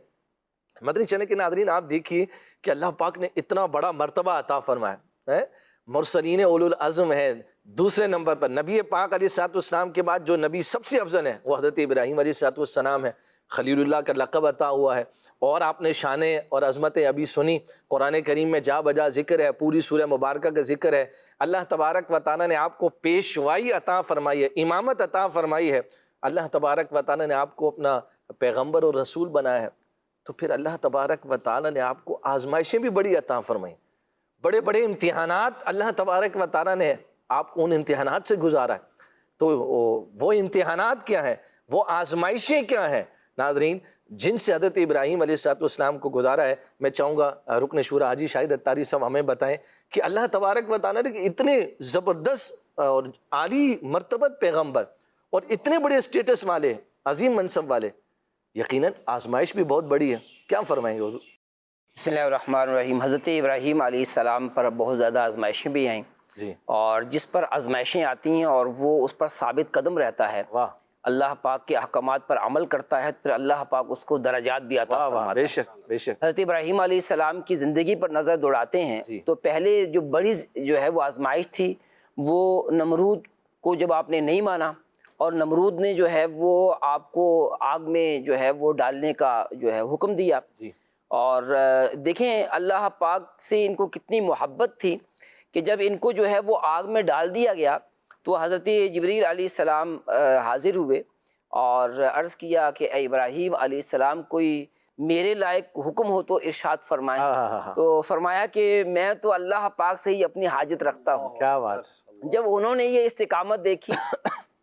B: مدنی چینل کے ناظرین آپ دیکھیے کہ اللہ پاک نے اتنا بڑا مرتبہ عطا فرمایا، مرسلین اولو العزم ہے، دوسرے نمبر پر نبی پاک علیہ السلام کے بعد جو نبی سب سے افضل ہے وہ حضرت ابراہیم علیہ السلام ہے، خلیل اللہ کا لقب عطا ہوا ہے۔ اور آپ نے شانیں اور عظمتیں ابھی سنی، قرآن کریم میں جا بجا ذکر ہے، پوری سورہ مبارکہ کا ذکر ہے۔ اللہ تبارک و تعالیٰ نے آپ کو پیشوائی عطا فرمائی ہے، امامت عطا فرمائی ہے، اللہ تبارک و تعالیٰ نے آپ کو اپنا پیغمبر اور رسول بنایا ہے۔ تو پھر اللہ تبارک و تعالیٰ نے آپ کو آزمائشیں بھی بڑی عطا فرمائیں، بڑے بڑے امتحانات اللہ تبارک و تعالیٰ نے آپ کو ان امتحانات سے گزارا ہے۔ تو وہ امتحانات کیا ہیں، وہ آزمائشیں کیا ہیں ناظرین، جن سے حضرت ابراہیم علیہ السلام کو گزارا ہے؟ میں چاہوں گا رکن شورا حاجی شاہد اتاری صاحب ہمیں بتائیں کہ اللہ تبارک و تعالیٰ نے اتنے زبردست اور عالی مرتبت پیغمبر اور اتنے بڑے اسٹیٹس والے، عظیم منصب والے، یقیناً آزمائش بھی بہت بڑی ہے۔ کیا فرمائیں گے حضور؟
H: بسم اللہ الرحمن الرحیم۔ حضرت ابراہیم علیہ السلام پر بہت زیادہ آزمائشیں بھی آئیں
B: جی،
H: اور جس پر آزمائشیں آتی ہیں اور وہ اس پر ثابت قدم رہتا ہے،
B: واہ،
H: اللہ پاک کے احکامات پر عمل کرتا ہے، پھر اللہ پاک اس کو درجات بھی عطا
B: واہ واہ،
H: فرماتا
B: بے
H: ہے۔
B: شک بے شک۔
H: حضرت ابراہیم علیہ السلام کی زندگی پر نظر دوڑاتے ہیں
B: جی،
H: تو پہلے جو بڑی جو ہے وہ آزمائش تھی وہ نمرود کو جب آپ نے نہیں مانا، اور نمرود نے جو ہے وہ آپ کو آگ میں جو ہے وہ ڈالنے کا جو ہے حکم دیا۔
B: جی،
H: اور دیکھیں اللہ پاک سے ان کو کتنی محبت تھی کہ جب ان کو جو ہے وہ آگ میں ڈال دیا گیا تو حضرت جبریل علیہ السلام حاضر ہوئے اور عرض کیا کہ اے ابراہیم علیہ السلام کوئی میرے لائق حکم ہو تو ارشاد فرمائیں. تو فرمایا کہ میں تو اللہ پاک سے ہی اپنی حاجت رکھتا ہوں.
B: کیا بات.
H: جب انہوں نے یہ استقامت دیکھی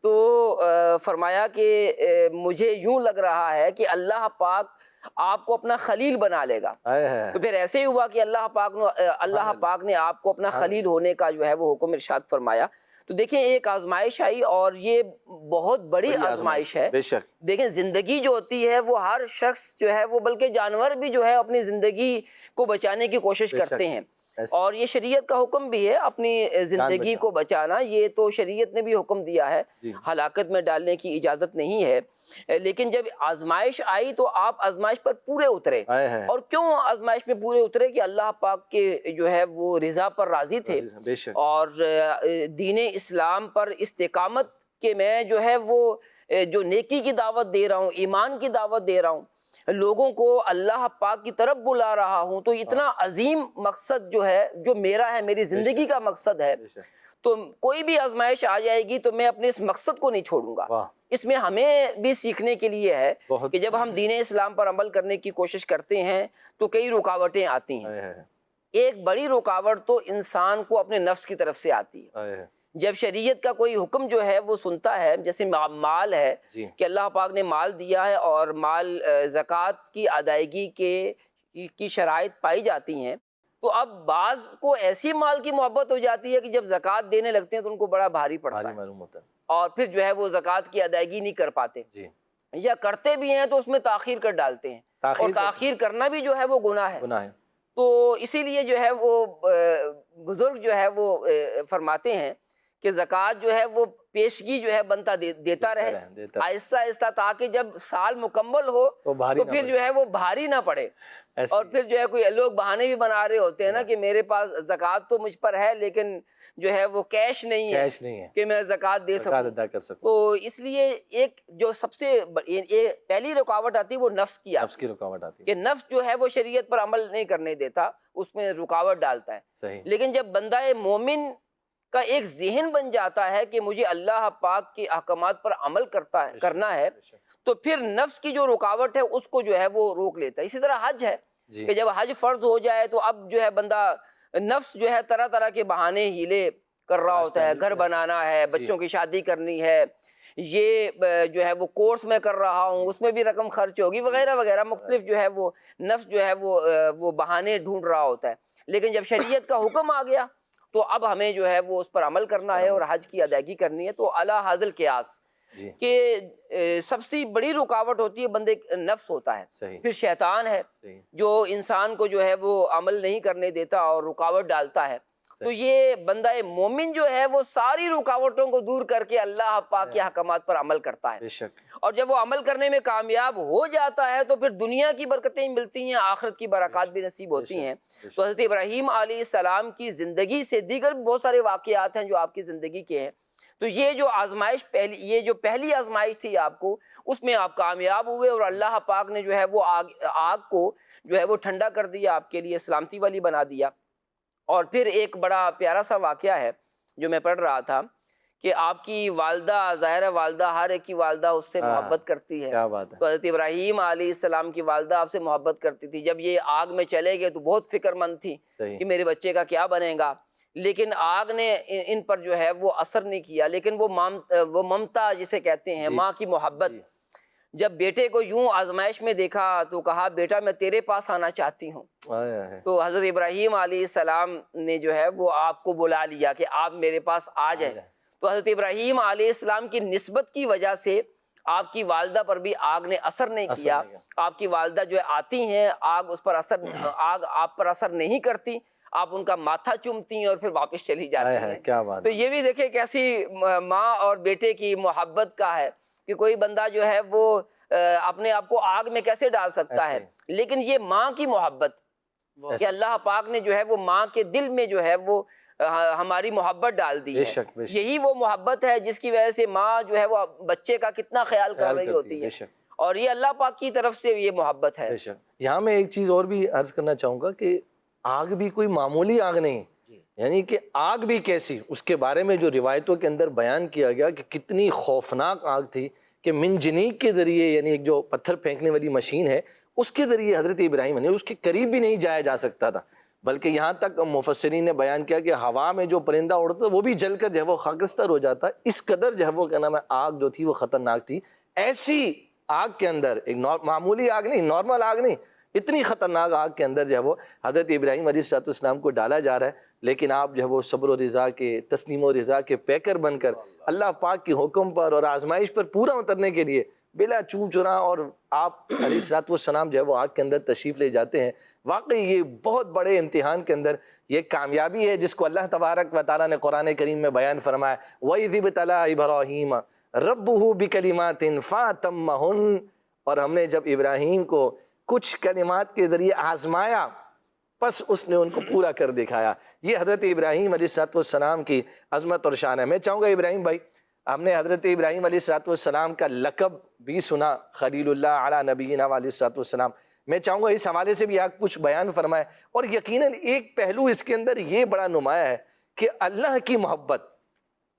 H: تو فرمایا کہ مجھے یوں لگ رہا ہے کہ اللہ پاک آپ کو اپنا خلیل بنا لے گا. تو پھر ایسے ہی ہوا کہ اللہ پاک نے آپ کو اپنا خلیل ہونے کا جو ہے وہ حکم ارشاد فرمایا. تو دیکھیں ایک آزمائش آئی اور یہ بہت بڑی آزمائش ہے.
B: بے شک.
H: دیکھیں زندگی جو ہوتی ہے وہ ہر شخص جو ہے وہ بلکہ جانور بھی جو ہے اپنی زندگی کو بچانے کی کوشش کرتے ہیں اور یہ شریعت کا حکم بھی ہے اپنی زندگی کو بچانا. یہ تو شریعت نے بھی حکم دیا ہے, ہلاکت میں ڈالنے کی اجازت نہیں ہے. لیکن جب آزمائش آئی تو آپ آزمائش پر پورے اترے. اور کیوں آزمائش میں پورے اترے؟ کہ اللہ پاک کے جو ہے وہ رضا پر راضی تھے اور دین اسلام پر استقامت کہ میں جو ہے وہ جو نیکی کی دعوت دے رہا ہوں, ایمان کی دعوت دے رہا ہوں, لوگوں کو اللہ پاک کی طرف بلا رہا ہوں, تو اتنا عظیم مقصد جو ہے جو میرا ہے, میری زندگی کا مقصد ہے, تو کوئی بھی آزمائش آ جائے گی تو میں اپنے اس مقصد کو نہیں چھوڑوں گا. اس میں ہمیں بھی سیکھنے کے لیے ہے کہ جب ہم دین اسلام پر عمل کرنے کی کوشش کرتے ہیں تو کئی رکاوٹیں آتی ہیں. ایک بڑی رکاوٹ تو انسان کو اپنے نفس کی طرف سے آتی ہے. جب شریعت کا کوئی حکم جو ہے وہ سنتا ہے, جیسے مال ہے کہ اللہ پاک نے مال دیا ہے اور مال زکوٰۃ کی ادائیگی کی شرائط پائی جاتی ہیں, تو اب بعض کو ایسی مال کی محبت ہو جاتی ہے کہ جب زکوٰۃ دینے لگتے ہیں تو ان کو بڑا بھاری پڑتا ہے اور پھر جو ہے وہ زکوٰۃ کی ادائیگی نہیں کر پاتے, یا کرتے بھی ہیں تو اس میں تاخیر کر ڈالتے ہیں, اور تاخیر کرنا بھی جو ہے وہ گناہ ہے. تو اسی لیے جو ہے وہ بزرگ جو ہے وہ فرماتے ہیں کہ زکوٰۃ جو ہے وہ پیشگی جو ہے بنتا دیتا رہے آہستہ آہستہ, تاکہ جب سال مکمل ہو تو پھر جو ہے وہ بھاری نہ پڑے. اور پھر جو ہے کوئی لوگ بہانے بھی بنا رہے ہوتے ہیں نا کہ میرے پاس زکوٰۃ تو مجھ پر ہے لیکن جو ہے وہ کیش نہیں ہے کہ میں زکوٰۃ دے سکوں. تو اس لیے ایک جو سب سے پہلی رکاوٹ آتی ہے وہ نفس کی رکاوٹ آتی ہے کہ نفس جو ہے وہ شریعت پر عمل نہیں کرنے دیتا, اس میں رکاوٹ ڈالتا ہے. لیکن جب بندہ مومن کا ایک ذہن بن جاتا ہے کہ مجھے اللہ پاک کے احکامات پر عمل کرنا ہے, تو پھر نفس کی جو رکاوٹ ہے اس کو جو ہے وہ روک لیتا ہے. اسی طرح حج ہے کہ جب حج فرض ہو جائے تو اب جو ہے بندہ نفس جو ہے طرح طرح کے بہانے ہیلے کر رہا ہوتا ہے, گھر بنانا ہے, بچوں کی شادی کرنی ہے, یہ جو ہے وہ کورس میں کر رہا ہوں اس میں بھی رقم خرچ ہوگی وغیرہ وغیرہ, مختلف جو ہے وہ نفس جو ہے وہ بہانے ڈھونڈ رہا ہوتا ہے. لیکن جب شریعت کا حکم آ گیا تو اب ہمیں جو ہے وہ اس پر عمل کرنا ہے اور حج کی ادائیگی کرنی ہے. تو اعلیٰ حاضل قیاس کہ سب سے بڑی رکاوٹ ہوتی ہے بندے نفس ہوتا ہے, پھر شیطان ہے جو انسان کو جو ہے وہ عمل نہیں کرنے دیتا اور رکاوٹ ڈالتا ہے. تو یہ بندہ مومن جو ہے وہ ساری رکاوٹوں کو دور کر کے اللہ پاک کے احکامات پر عمل کرتا ہے, اور جب وہ عمل کرنے میں کامیاب ہو جاتا ہے تو پھر دنیا کی برکتیں ملتی ہیں, آخرت کی برکات بھی نصیب ہوتی ہیں. تو حضرت ابراہیم علیہ السلام کی زندگی سے دیگر بہت سارے واقعات ہیں جو آپ کی زندگی کے ہیں. تو یہ جو آزمائش یہ جو پہلی آزمائش تھی آپ کو, اس میں آپ کامیاب ہوئے اور اللہ پاک نے جو ہے وہ آگ کو جو ہے وہ ٹھنڈا کر دیا, آپ کے لیے سلامتی والی بنا دیا. اور پھر ایک بڑا پیارا سا واقعہ ہے جو میں پڑھ رہا تھا کہ آپ کی والدہ, ظاہر والدہ ہر ایک کی والدہ اس سے محبت کرتی ہے. تو حضرت ابراہیم علیہ السلام کی والدہ آپ سے محبت کرتی تھی. جب یہ آگ میں چلے گئے تو بہت فکر مند تھی کہ میرے بچے کا کیا بنے گا, لیکن آگ نے ان پر جو ہے وہ اثر نہیں کیا. لیکن وہ ممتا جسے کہتے ہیں, ماں کی محبت, جب بیٹے کو یوں آزمائش میں دیکھا تو کہا بیٹا میں تیرے پاس آنا چاہتی ہوں. تو حضرت ابراہیم علیہ السلام نے جو ہے وہ آپ کو بلا لیا کہ آپ میرے پاس آ جائیں. تو حضرت ابراہیم علیہ السلام کی نسبت کی وجہ سے آپ کی والدہ پر بھی آگ نے اثر نہیں کیا. آپ کی والدہ جو ہے آتی ہیں, آگ آپ پر اثر نہیں کرتی, آپ ان کا ماتھا چومتی ہیں اور پھر واپس چلی جاتی ہیں. تو یہ بھی دیکھیں کیسی ماں اور بیٹے کی محبت کا ہے کہ کوئی بندہ جو ہے وہ اپنے آپ کو آگ میں کیسے ڈال سکتا ہے, لیکن یہ ماں کی محبت کہ اللہ پاک نے جو ہے وہ ماں کے دل میں جو ہے وہ ہماری محبت ڈال دی ہے. یہی وہ محبت ہے جس کی وجہ سے ماں جو ہے وہ بچے کا کتنا خیال کر رہی ہوتی ہے, اور یہ اللہ پاک کی طرف سے یہ محبت ہے.
B: یہاں میں ایک چیز اور بھی عرض کرنا چاہوں گا کہ آگ بھی کوئی معمولی آگ نہیں, یعنی کہ آگ بھی کیسی، اس کے بارے میں جو روایتوں کے اندر بیان کیا گیا کہ کتنی خوفناک آگ تھی کہ منجنیق کے ذریعے، یعنی ایک جو پتھر پھینکنے والی مشین ہے، اس کے ذریعے حضرت ابراہیم نے اس کے قریب بھی نہیں جایا جا سکتا تھا، بلکہ یہاں تک مفسرین نے بیان کیا کہ ہوا میں جو پرندہ اڑتا وہ بھی جل کر جو ہے وہ خاکستر ہو جاتا. اس قدر جو ہے وہ کیا نام ہے آگ جو تھی وہ خطرناک تھی. ایسی آگ کے اندر، ایک معمولی آگ نہیں، نارمل آگ نہیں، اتنی خطرناک آگ کے اندر جو ہے وہ حضرت ابراہیم علیہ السلام کو ڈالا جا رہا ہے، لیکن آپ جو ہے وہ صبر و رضا کے، تسلیم و رضا کے پیکر بن کر اللہ پاک کی حکم پر اور آزمائش پر پورا اترنے کے لیے بلا چوں چرا اور آپ علیہ السلام جو ہے وہ آگ کے اندر تشریف لے جاتے ہیں. واقعی یہ بہت بڑے امتحان کے اندر یہ کامیابی ہے جس کو اللہ تبارک و تعالیٰ نے قرآن کریم میں بیان فرمایا. وَإِذِ ابْتَلَىٰ إِبْرَاهِيمَ رَبُّهُ بِكَلِمَاتٍ فَأَتَمَّهُنَّ، اور ہم نے جب ابراہیم کو کچھ کلمات کے ذریعے آزمایا پس اس نے ان کو پورا کر دکھایا. یہ حضرت ابراہیم علیہ السلام کی عظمت اور شان ہے. میں چاہوں گا ابراہیم بھائی، ہم نے حضرت ابراہیم علیہ السلام کا لقب بھی سنا، خلیل اللہ علی نبینا علیہ السلام. میں چاہوں گا اس حوالے سے بھی آپ کچھ بیان فرمائیں. اور یقیناً ایک پہلو اس کے اندر یہ بڑا نمایاں ہے کہ اللہ کی محبت،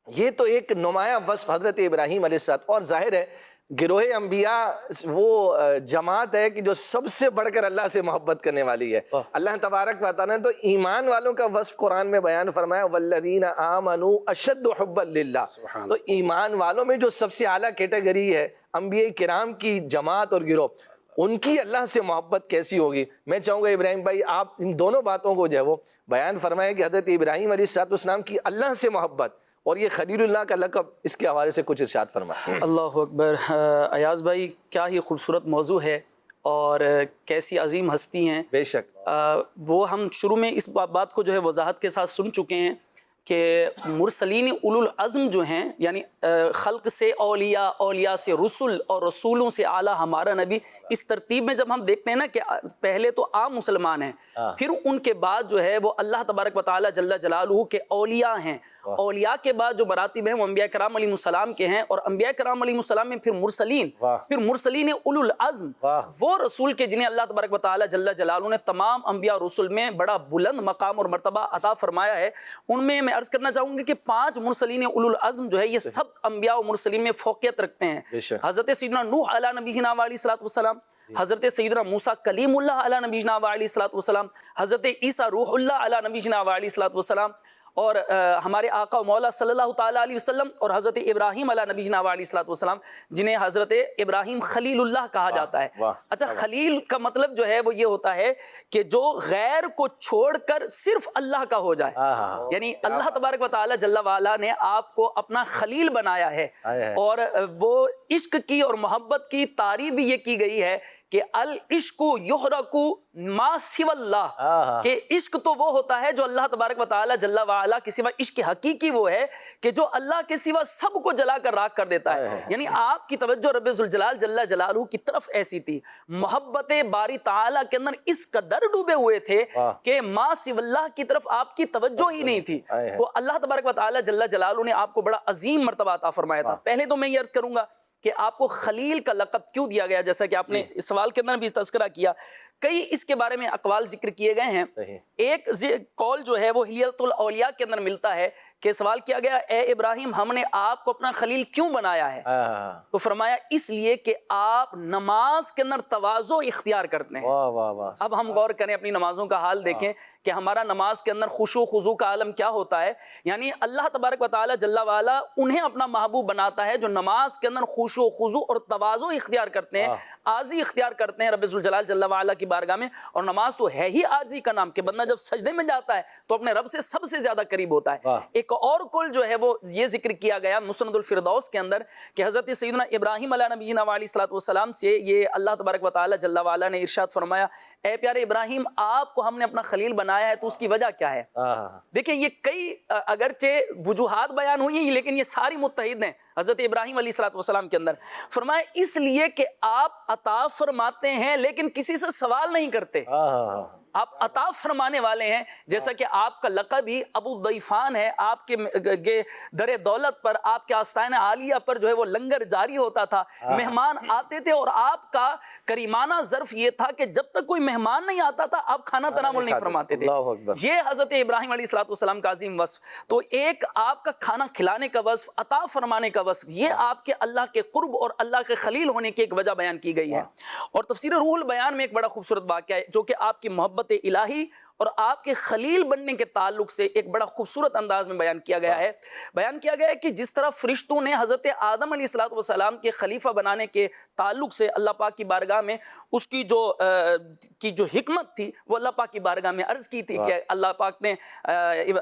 B: یہ تو ایک نمایاں وصف حضرت ابراہیم علیہ السلام. اور ظاہر ہے گروہ انبیاء وہ جماعت ہے کہ جو سب سے بڑھ کر اللہ سے محبت کرنے والی ہے. اللہ تبارک و تعالیٰ نے تو ایمان والوں کا وصف قرآن میں بیان فرمایا، والذین آمنوا اشد حبا للہ. تو ایمان والوں میں جو سب سے اعلیٰ کیٹیگری ہے انبیاء کرام کی جماعت اور گروہ، ان کی اللہ سے محبت کیسی ہوگی. میں چاہوں گا ابراہیم بھائی آپ ان دونوں باتوں کو جو ہے وہ بیان فرمائیں کہ حضرت ابراہیم علیہ السلام کی اللہ سے محبت اور یہ خلیل اللہ کا لقب، اس کے حوالے سے کچھ ارشاد فرمائیں.
I: اللہ اکبر. ایاز بھائی کیا ہی خوبصورت موضوع ہے اور کیسی عظیم ہستی ہیں.
B: بے شک
I: وہ ہم شروع میں اس بات کو جو ہے وضاحت کے ساتھ سن چکے ہیں کہ مرسلین اولو العزم جو ہیں، یعنی خلق سے اولیاء، اولیاء سے رسول اور رسولوں سے اعلیٰ ہمارا نبی، اس ترتیب میں جب ہم دیکھتے ہیں نا کہ پہلے تو عام مسلمان ہیں، پھر ان کے بعد جو ہے وہ اللہ تبارک و تعالیٰ جل جلالہ کے اولیاء ہیں. اولیاء کے بعد جو مراتب ہیں وہ انبیاء کرام علیہ السلام کے ہیں، اور انبیاء کرام علیہ السلام میں پھر مرسلین، پھر مرسلین اولو العزم، وہ رسول کے جنہیں اللہ تبارک و تعالیٰ جل جلالہ نے تمام انبیاء رسول میں بڑا بلند مقام اور مرتبہ عطا فرمایا ہے. ان میں عرض کرنا چاہوں گا کہ 5 مرسلین اولو العزم جو ہے یہ سب انبیاء و مرسلین میں فوقیت رکھتے ہیں. حضرت سیدنا نوح علیہ نبینا علیہ السلام، حضرت سیدنا موسیٰ کلیم اللہ علیہ نبینا علیہ السلام، حضرت عیسیٰ روح اللہ علیہ نبینا علیہ السلام، اور ہمارے آقا و مولا صلی اللہ تعالیٰ علیہ وسلم، اور حضرت ابراہیم علیہ نبینا علیہ السلام جنہیں حضرت ابراہیم خلیل اللہ کہا جاتا ہے. اچھا، خلیل کا مطلب جو ہے وہ یہ ہوتا ہے کہ جو غیر کو چھوڑ کر صرف اللہ کا ہو جائے. یعنی اللہ تبارک و تعالیٰ جل وعلا نے آپ کو اپنا خلیل بنایا ہے. اور وہ عشق کی اور محبت کی تعریف بھی یہ کی گئی ہے کہ العشق یحرک ما سوی اللہ، کہ عشق تو وہ ہوتا ہے جو اللہ تبارک و تعالی جل وعلا کے سوا، عشق حقیقی وہ ہے کہ جو اللہ کے سوا سب کو جلا کر راکھ کر دیتا ہے. یعنی آپ کی توجہ رب ذوالجلال جل جلالہ کی طرف ایسی تھی، محبت باری تعالی کے اندر اس قدر ڈوبے ہوئے تھے کہ ما سوی اللہ کی طرف آپ کی توجہ ہی نہیں تھی. تو اللہ تبارک و تعالی جل جلالہ نے آپ کو بڑا عظیم مرتبہ عطا فرمایا تھا. پہلے تو میں یہ عرض کروں گا کہ آپ کو خلیل کا لقب کیوں دیا گیا، جیسا کہ آپ نے اس سوال کے اندر بھی تذکرہ کیا. کئی اس کے بارے میں اقوال ذکر کیے گئے ہیں. ایک قول جو ہے وہ حلیۃ الاولیاء کے اندر ملتا ہے کہ سوال کیا گیا، اے ابراہیم ہم نے آپ کو اپنا خلیل کیوں بنایا ہے؟ تو فرمایا اس لیے کہ آپ نماز کے اندر تواضع اختیار کرتے ہیں. اب ہم غور کریں، اپنی نمازوں کا حال دیکھیں کہ ہمارا نماز کے اندر خشوع و خضوع کا عالم کیا ہوتا ہے. یعنی اللہ تبارک و تعالی جل وعلا انہیں اپنا محبوب بناتا ہے جو نماز کے اندر خشوع و خضوع اور تواضع اختیار کرتے ہیں، عاجزی اختیار کرتے ہیں رب ذوالجلال جل وعلا کی بارگاہ میں. اور نماز تو ہے ہی عاجزی کا نام کہ بندہ جب سجدے میں جاتا ہے تو اپنے رب سے سب سے زیادہ قریب ہوتا ہے. ایک اور قول جو ہے وہ یہ ذکر کیا گیا مسند الفردوس کے اندر کہ حضرت سیدنا ابراہیم علیہ نبینا علیہ السلام سے یہ اللہ تبارک و تعالی جل وعلا نے ارشاد فرمایا، اے پیارے ابراہیم آپ کو ہم نے اپنا خلیل بنایا ہے تو اس کی وجہ کیا ہے؟ دیکھیں یہ کئی اگرچہ وجوہات بیان ہوئی ہیں لیکن یہ ساری متحد ہیں حضرت ابراہیم علیہ السلام کے اندر. فرمایا اس لیے کہ آپ عطا فرماتے ہیں لیکن کسی سے سوال نہیں کرتے. آپ عطا فرمانے والے ہیں، جیسا کہ آپ کا لقب ہی ابو ضیفان ہے، آپ کے در دولت پر، آپ کے آستانہ عالیہ پر جو ہے وہ لنگر جاری ہوتا تھا، مہمان آتے تھے، اور آپ کا کریمانہ ظرف یہ تھا کہ جب تک کوئی مہمان نہیں آتا تھا آپ کھانا تناول نہیں فرماتے تھے۔ یہ حضرت ابراہیم علیہ السلام کا عظیم وصف۔ تو ایک آپ کا کھانا کھلانے کا وصف، عطا فرمانے کا وصف، یہ آپ کے اللہ کے قرب اور اللہ کے خلیل ہونے کی ایک وجہ بیان کی گئی ہے۔ اور تفسیر روح البیان میں ایک بڑا خوبصورت واقعہ ہے جو کہ آپ کی محبت الہی اور آپ کے خلیل بننے کے تعلق سے ایک بڑا خوبصورت انداز میں بیان کیا گیا ہے۔ بیان کیا گیا ہے کہ جس طرح فرشتوں نے حضرت آدم علیہ السلام کے خلیفہ بنانے کے تعلق سے اللہ پاک کی بارگاہ میں اس کی جو حکمت تھی وہ اللہ پاک کی بارگاہ میں عرض کی تھی کہ اللہ پاک نے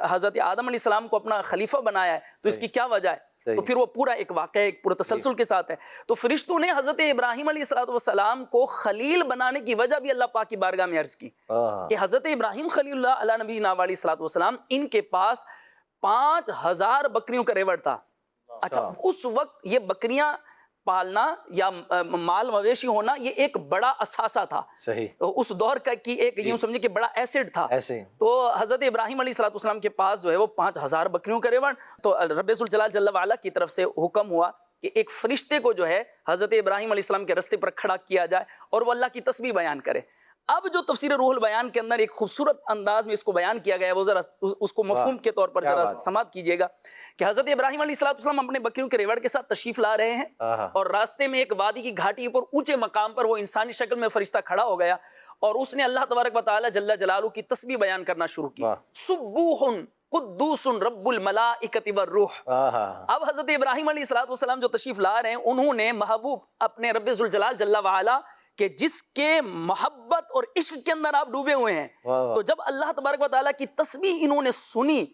I: حضرت آدم علیہ السلام کو اپنا خلیفہ بنایا ہے تو اس کی کیا وجہ ہے، تو پھر وہ پورا ایک واقعہ ایک پورا تسلسل کے ساتھ ہے۔ تو فرشتوں نے حضرت ابراہیم علیہ السلام کو خلیل بنانے کی وجہ بھی اللہ پاک کی بارگاہ میں عرض کی کہ حضرت ابراہیم خلیل اللہ علیہ نبی علیہ السلام ان کے پاس 5000 بکریوں کا ریوڑ تھا۔ اچھا، اس وقت یہ بکریاں پالنا یا مال مویشی ہونا یہ ایک بڑا اثاثہ تھا، صحیح، اس دور کا کی ایک یوں سمجھے کہ بڑا ایسڈ تھا۔ تو حضرت ابراہیم علیہ السلام کے پاس جو ہے وہ 5000 بکریوں کا ریوڑ، تو رب ذوالجلال جل وعلا کی طرف سے حکم ہوا کہ ایک فرشتے کو جو ہے حضرت ابراہیم علیہ السلام کے رستے پر کھڑا کیا جائے اور وہ اللہ کی تسبیح بیان کرے۔ اب جو تفسیر روح البیان کے اندر ایک خوبصورت انداز میں اس کو بیان کیا گیا ہے وہ ذرا اس کو مفہوم کے طور پر ذرا سماعت کیجئے گا کہ حضرت ابراہیم علیہ السلام اپنے بکریوں کے ریوڑ کے ساتھ تشریف لا رہے ہیں اور راستے میں ایک وادی کی گھاٹی پر اونچے مقام پر وہ انسانی شکل میں فرشتہ کھڑا ہو گیا اور اس نے اللہ تبارک و تعالی جل جلالہ کی تسبیح بیان کرنا شروع کی، سبوح قدوس رب الملائکۃ والروح۔ اب حضرت ابراہیم علیہ السلام جو تشریف لا رہے ہیں انہوں نے محبوب اپنے رب ذوالجلال جل وعلا کہ جس کے محبت اور عشق کے اندر آپ ڈوبے ہوئے ہیں، تو جب اللہ تبارک و تعالیٰ کی تسبیح انہوں نے سنی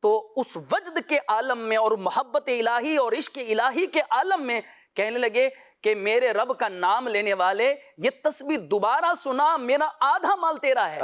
I: تو اس وجد کے عالم میں اور محبت الہی اور عشق الہی کے عالم میں کہنے لگے کہ میرے رب کا نام لینے والے یہ تسبیح دوبارہ سنا، میرا آدھا مال تیرا ہے۔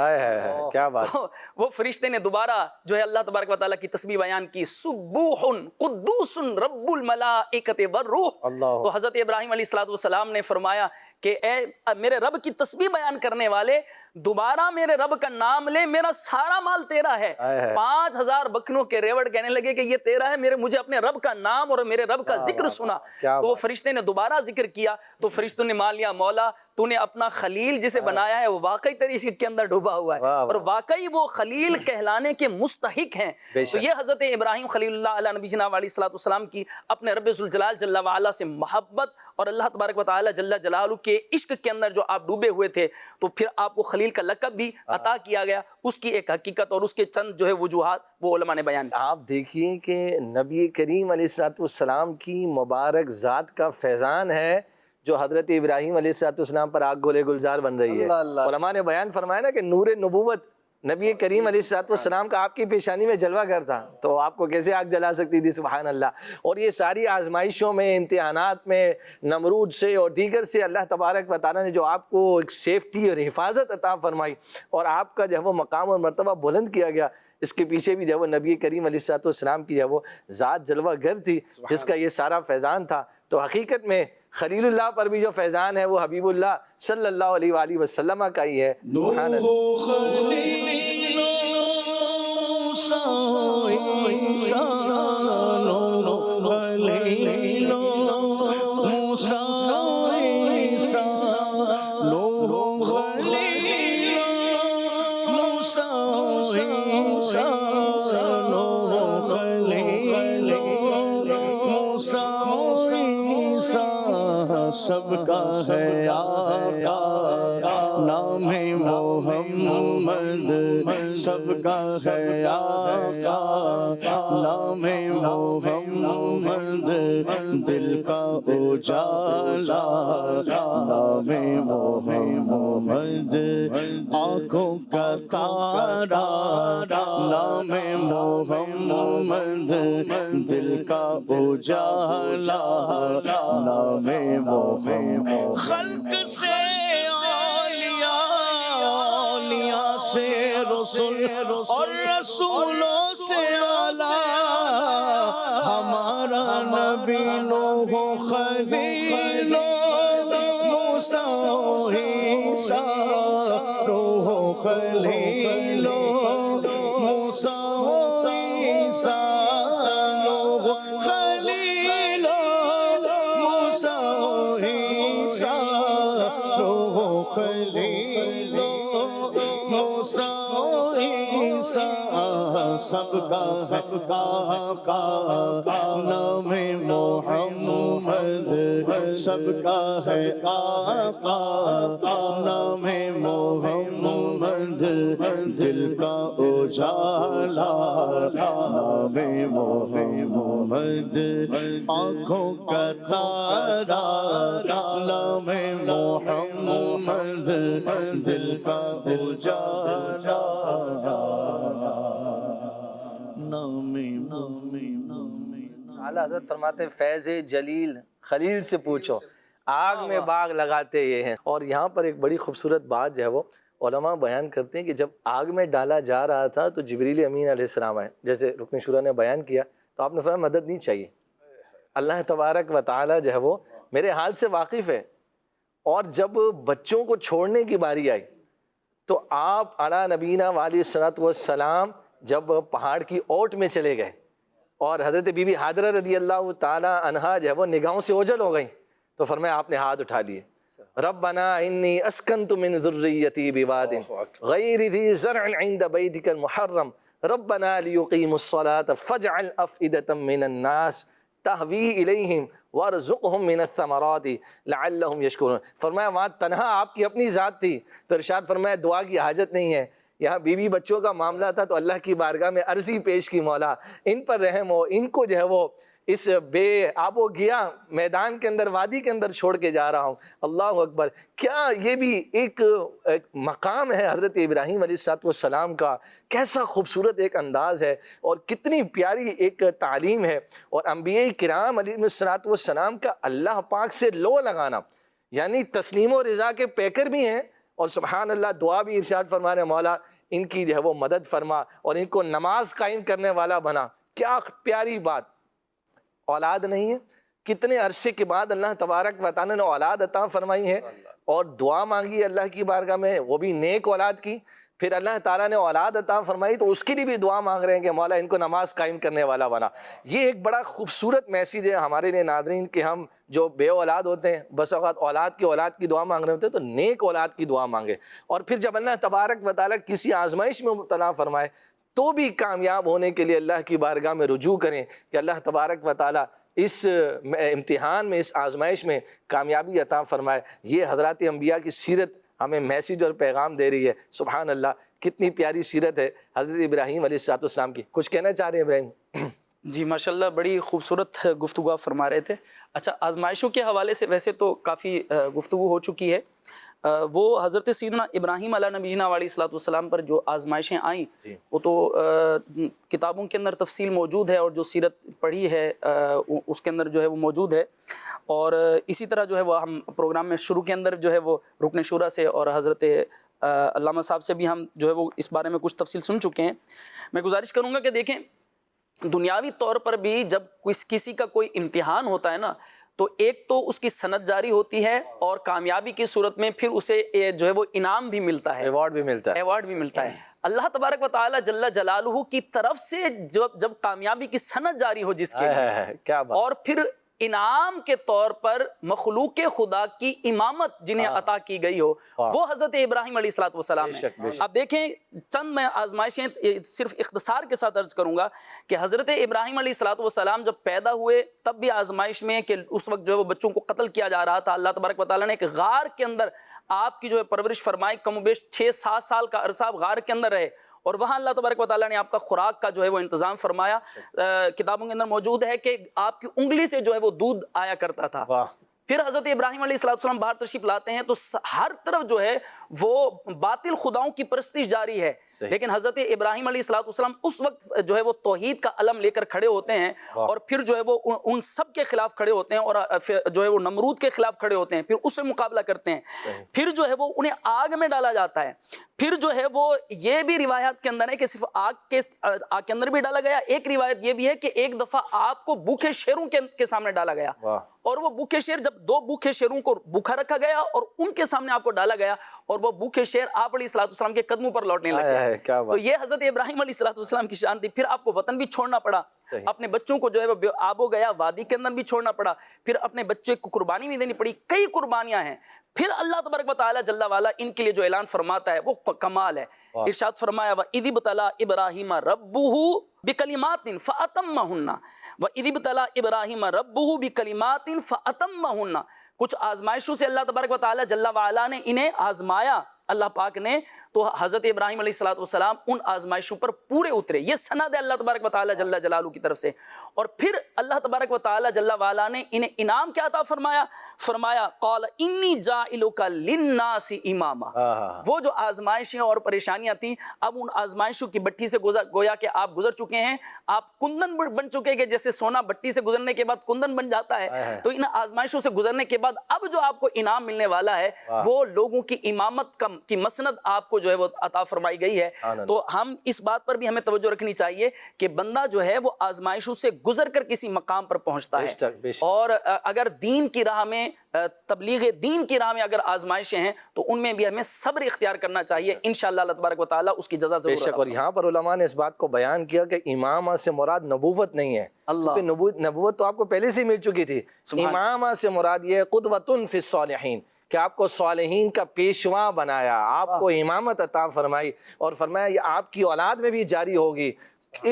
B: کیا بات!
I: وہ فرشتے نے دوبارہ جو ہے اللہ تبارک و تعالیٰ کی تسبیح بیان کی، سبوح قدوس رب الملائکۃ والروح۔ تو حضرت ابراہیم علیہ السلام نے فرمایا کہ اے میرے رب کی تسبیح بیان کرنے والے، دوبارہ میرے رب کا نام لے، میرا سارا مال تیرا ہے۔ 5000 بکریوں کے ریوڑ کہنے لگے کہ یہ تیرا ہے، مجھے اپنے رب کا نام اور میرے رب کا ذکر سنا۔ تو وہ فرشتے نے دوبارہ ذکر کیا تو فرشتوں نے مان لیا مولا تو نے اپنا خلیل جسے بنایا ہے وہ واقعی تیری عشق کے اندر ڈوبا ہوا ہے اور واقعی وہ خلیل کہلانے کے مستحق ہیں۔ تو یہ حضرت ابراہیم خلیل اللہ علیہ نبی جناب علیہ السلام کی اپنے رب ذوالجلال جل وعلا سے محبت اور اللہ تبارک و تعالی جل جلالہ کے عشق کے اندر جو آپ ڈوبے ہوئے تھے، تو پھر آپ کو خلیل کا لقب بھی عطا کیا گیا۔ اس کی ایک حقیقت اور اس کے چند جو ہے وجوہات وہ علماء نے بیان کیا۔
B: آپ دیکھیے کہ نبی کریم علیہ السلام کی مبارک ذات کا فیضان ہے جو حضرت ابراہیم علیہ السلام پر آگ گولے گلزار بن رہی ہے۔ علماء نے بیان فرمایا نا کہ نور نبوت نبی کریم علیہ السلام کا آپ کی پیشانی میں جلوہ گر تھا، تو آپ کو کیسے آگ جلا سکتی تھی؟ سبحان اللہ۔ اور یہ ساری آزمائشوں میں، امتحانات میں، نمرود سے اور دیگر سے اللہ تبارک و تعالیٰ نے جو آپ کو ایک سیفٹی اور حفاظت عطا فرمائی اور آپ کا جو ہے وہ مقام اور مرتبہ بلند کیا گیا، اس کے پیچھے بھی جو ہے وہ نبی کریم علیہ السلام کی جو ہے وہ ذات جلوہ گر تھی جس کا یہ سارا فیضان تھا۔ تو حقیقت میں خلیل اللہ پر بھی جو فیضان ہے وہ حبیب اللہ صلی اللہ علیہ وآلہ وسلم کا ہی ہے۔ سبحان
F: سب کا ہے آقا نام محمد، سب کا ہے آقا نام محمد، دل کا اجالا نام محمد، آنکھوں کا تارا نام محمد، دل کا اجالا نام محمد، خلق سے اولیاء، اولیاء سے رسول اور رسولوں سے اعلیٰ، ہمارا نبی نوح خلیل موسیٰ عیسیٰ، نوح خلیل موسیٰ عیسیٰ نوح خلیل موسیٰ عیسیٰ نوح خلیل موسیٰ عیسیٰ سب کا نام محمد سب کا ہے آقا نام محمد دل کا اجالا نام محمد آنکھوں کا تارا نام محمد دل کا اجالا
B: اعلیٰ حضرت فرماتے ہیں فیض جلیل خلیل سے پوچھو آگ میں باغ لگاتے یہ ہیں. اور یہاں پر ایک بڑی خوبصورت بات جو ہے وہ علماء بیان کرتے ہیں کہ جب آگ میں ڈالا جا رہا تھا تو جبریل امین علیہ السلام آئے، جیسے رکن شورا نے بیان کیا، تو آپ نے فرمایا مدد نہیں چاہیے، اللہ تبارک و تعالی جو ہے وہ میرے حال سے واقف ہے. اور جب بچوں کو چھوڑنے کی باری آئی تو آپ علی نبینا والی صلاۃ والسلام جب پہاڑ کی اوٹ میں چلے گئے اور حضرت بی بی حاضرہ رضی اللہ تعالی عنہا جو ہے وہ نگاہوں سے اوجھل ہو گئیں، تو فرمایا آپ نے ہاتھ اٹھا لیے، ربنا انی اسکنت من ذریتی بواد غیر ذی زرع عند بیتک المحرم ربنا لیقیموا الصلاة فاجعل افئدة من الناس تہوی الیہم وارزقہم من الثمرات لعلہم یشکرون. فرمایا وہاں تنہا آپ کی اپنی ذات تھی تو ارشاد فرمایا دعا کی حاجت نہیں ہے، یہاں بیوی بچوں کا معاملہ تھا تو اللہ کی بارگاہ میں عرضی پیش کی، مولا ان پر رحم ہو، ان کو جو ہے وہ اس بے آب و گیا میدان کے اندر وادی کے اندر چھوڑ کے جا رہا ہوں. اللہ اکبر. کیا یہ بھی ایک مقام ہے حضرت ابراہیم علیہ السلام کا، کیسا خوبصورت ایک انداز ہے اور کتنی پیاری ایک تعلیم ہے. اور انبیاء کرام علیہ السلام کا اللہ پاک سے لو لگانا، یعنی تسلیم و رضا کے پیکر بھی ہیں اور سبحان اللہ دعا بھی ارشاد فرما رہے مولا ان کی جو ہے وہ مدد فرما اور ان کو نماز قائم کرنے والا بنا. کیا پیاری بات. اولاد نہیں ہے، کتنے عرصے کے بعد اللہ تبارک و تعالیٰ نے اولاد عطا فرمائی ہے اور دعا مانگی اللہ کی بارگاہ میں، وہ بھی نیک اولاد کی. پھر اللہ تعالیٰ نے اولاد عطا فرمائی تو اس کے لیے بھی دعا مانگ رہے ہیں کہ مولا ان کو نماز قائم کرنے والا بنا. یہ ایک بڑا خوبصورت میسیج ہے ہمارے لیے ناظرین کہ ہم جو بے اولاد ہوتے ہیں بس اوقات اولاد کی دعا مانگ رہے ہوتے ہیں تو نیک اولاد کی دعا مانگے. اور پھر جب اللہ تبارک و تعالیٰ کسی آزمائش میں مبتلا فرمائے تو بھی کامیاب ہونے کے لیے اللہ کی بارگاہ میں رجوع کریں کہ اللہ تبارک و تعالیٰ اس امتحان میں، اس آزمائش میں کامیابی عطا فرمائے. یہ حضرات انبیاء کی سیرت ہمیں میسیج اور پیغام دے رہی ہے. سبحان اللہ کتنی پیاری سیرت ہے حضرت ابراہیم علیہ السلام کی. کچھ کہنا چاہ رہے ہیں ابراہیم؟
I: جی ماشاءاللہ بڑی خوبصورت گفتگو آپ فرما رہے تھے. اچھا آزمائشوں کے حوالے سے ویسے تو کافی گفتگو ہو چکی ہے. وہ حضرت سیدنا ابراہیم علیہ نبینا علیہ الصلوۃ والسلام پر جو آزمائشیں آئیں وہ تو کتابوں کے اندر تفصیل موجود ہے اور جو سیرت پڑھی ہے اس کے اندر جو ہے وہ موجود ہے. اور اسی طرح جو ہے وہ ہم پروگرام میں شروع کے اندر جو ہے وہ رکن شورا سے اور حضرت علامہ صاحب سے بھی ہم جو ہے وہ اس بارے میں کچھ تفصیل سن چکے ہیں. میں گزارش کروں گا کہ دیکھیں دنیاوی طور پر بھی جب کسی کا کوئی امتحان ہوتا ہے نا تو ایک تو اس کی سند جاری ہوتی ہے اور کامیابی کی صورت میں پھر اسے جو ہے وہ انعام بھی ملتا ہے، ایوارڈ بھی ملتا ہے. اللہ تبارک و تعالی جل جلالہ کی طرف سے جب کامیابی کی سند جاری ہو جس کے
B: کیا بات.
I: اور پھر انعام کے طور پر مخلوق خدا کی امامت جنہیں عطا کی گئی ہو وہ حضرت ابراہیم علیہ السلام ہے. اب دیکھیں چند میں آزمائشیں صرف اختصار کے ساتھ عرض کروں گا کہ حضرت ابراہیم علیہ السلام جب پیدا ہوئے تب بھی آزمائش میں کہ اس وقت جو ہے وہ بچوں کو قتل کیا جا رہا تھا. اللہ تبارک و تعالیٰ نے ایک غار کے اندر آپ کی جو ہے پرورش فرمائی، کم و بیش 6-7 سال کا عرصہ آپ غار کے اندر رہے اور وہاں اللہ تبارک و تعالیٰ نے آپ کا خوراک کا جو ہے وہ انتظام فرمایا. کتابوں کے اندر موجود ہے کہ آپ کی انگلی سے جو ہے وہ دودھ آیا کرتا تھا. پھر حضرت ابراہیم علیہ السلام باہر تشریف لاتے ہیں تو ہر طرف جو ہے وہ باطل خداؤں کی پرستش جاری ہے. لیکن حضرت ابراہیم علیہ السلام اس وقت جو ہے وہ توحید کا علم لے کر کھڑے ہوتے ہیں اور پھر جو ہے وہ ان سب کے خلاف کھڑے ہوتے ہیں اور جو ہے وہ نمرود کے خلاف کھڑے ہوتے ہیں، پھر اس سے مقابلہ کرتے ہیں. پھر جو ہے وہ انہیں آگ میں ڈالا جاتا ہے. پھر جو ہے وہ یہ بھی روایات کے اندر ہے کہ صرف آگ کے اندر بھی ڈالا گیا. ایک روایت یہ بھی ہے کہ ایک دفعہ آپ کو بھوکے شیروں کے سامنے ڈالا گیا اور وہ بھوکے شیر، جب 2 بھوکے شیروں کو بھوکا رکھا گیا اور ان کے سامنے آپ کو ڈالا گیا اور وہ بھوکے شیر آپ علیہ الصلوۃ والسلام کے قدموں پر لوٹنے لگے. تو یہ حضرت ابراہیم علیہ الصلوۃ والسلام کی شان تھی. پھر آپ کو وطن بھی چھوڑنا پڑا، اپنے بچوں کو جو ہے وہ آب و گیا وادی کے اندر بھی چھوڑنا پڑا، پھر اپنے بچے کو قربانی بھی دینی پڑی. کئی قربانیاں ہیں. پھر اللہ تبارک و تعالی جل وعلا ان کے لیے جو اعلان فرماتا ہے وہ کمال ہے. ارشاد فرمایا وَإِذِ ابْتَلَىٰ إِبْرَاهِيمَ رَبُّهُ بِكَلِمَاتٍ فَأَتَمَّهُنَّ وَإِذِ ابْتَلَىٰ إِبْرَاهِيمَ رَبُّهُ بِكَلِمَاتٍ فَأَتَمَّهُنَّ. کچھ آزمائشوں سے اللہ تبارک و تعالی جل وعلا نے انہیں آزمایا، اللہ پاک نے. تو حضرت ابراہیم علیہ الصلوۃ والسلام ان آزمائشوں پر پورے اترے. یہ سند ہے اللہ تبارک و تعالی جل جلالہ کی طرف سے. اور پھر اللہ تبارک و تعالی جل وعلا نے انہیں انعام کیا عطا فرمایا؟ فرمایا قال انی جاعلک للناس اماما. وہ جو آزمائشیں اور پریشانیاں تھیں، اب ان آزمائشوں کی بٹھی سے گویا کہ آپ گزر چکے ہیں، آپ کندن بن چکے کہ جیسے سونا بٹی سے گزرنے کے بعد کندن بن جاتا ہے. تو ان آزمائشوں سے گزرنے کے بعد اب جو آپ کو انعام ملنے والا ہے وہ لوگوں کی امامت کی مسند آپ کو جو ہے وہ عطا فرمائی گئی ہے. تو ہم اس بات پر بھی ہمیں توجہ رکھنی چاہیے کہ بندہ جو ہے وہ آزمائشوں سے گزر کر کسی مقام پر پہنچتا ہے. اور اگر دین کی راہ میں، تبلیغ دین کی راہ میں اگر آزمائشیں ہیں تو ان میں بھی ہمیں صبر اختیار کرنا چاہیے. انشاءاللہ اللہ تبارک و تعالیٰ اس کی جزا ضرور عطا فرمائے.
B: اور یہاں پر علماء نے اس بات کو بیان کیا کہ امامہ سے مراد نبوت نہیں ہے. نبوت تو آپ کو پہلے سے مل چکی تھی. امامہ سے مراد یہ قدوۃ فی الصالحین، کہ آپ کو صالحین کا پیشوا بنایا، آپ کو امامت عطا فرمائی اور فرمایا یہ آپ کی اولاد میں بھی جاری ہوگی.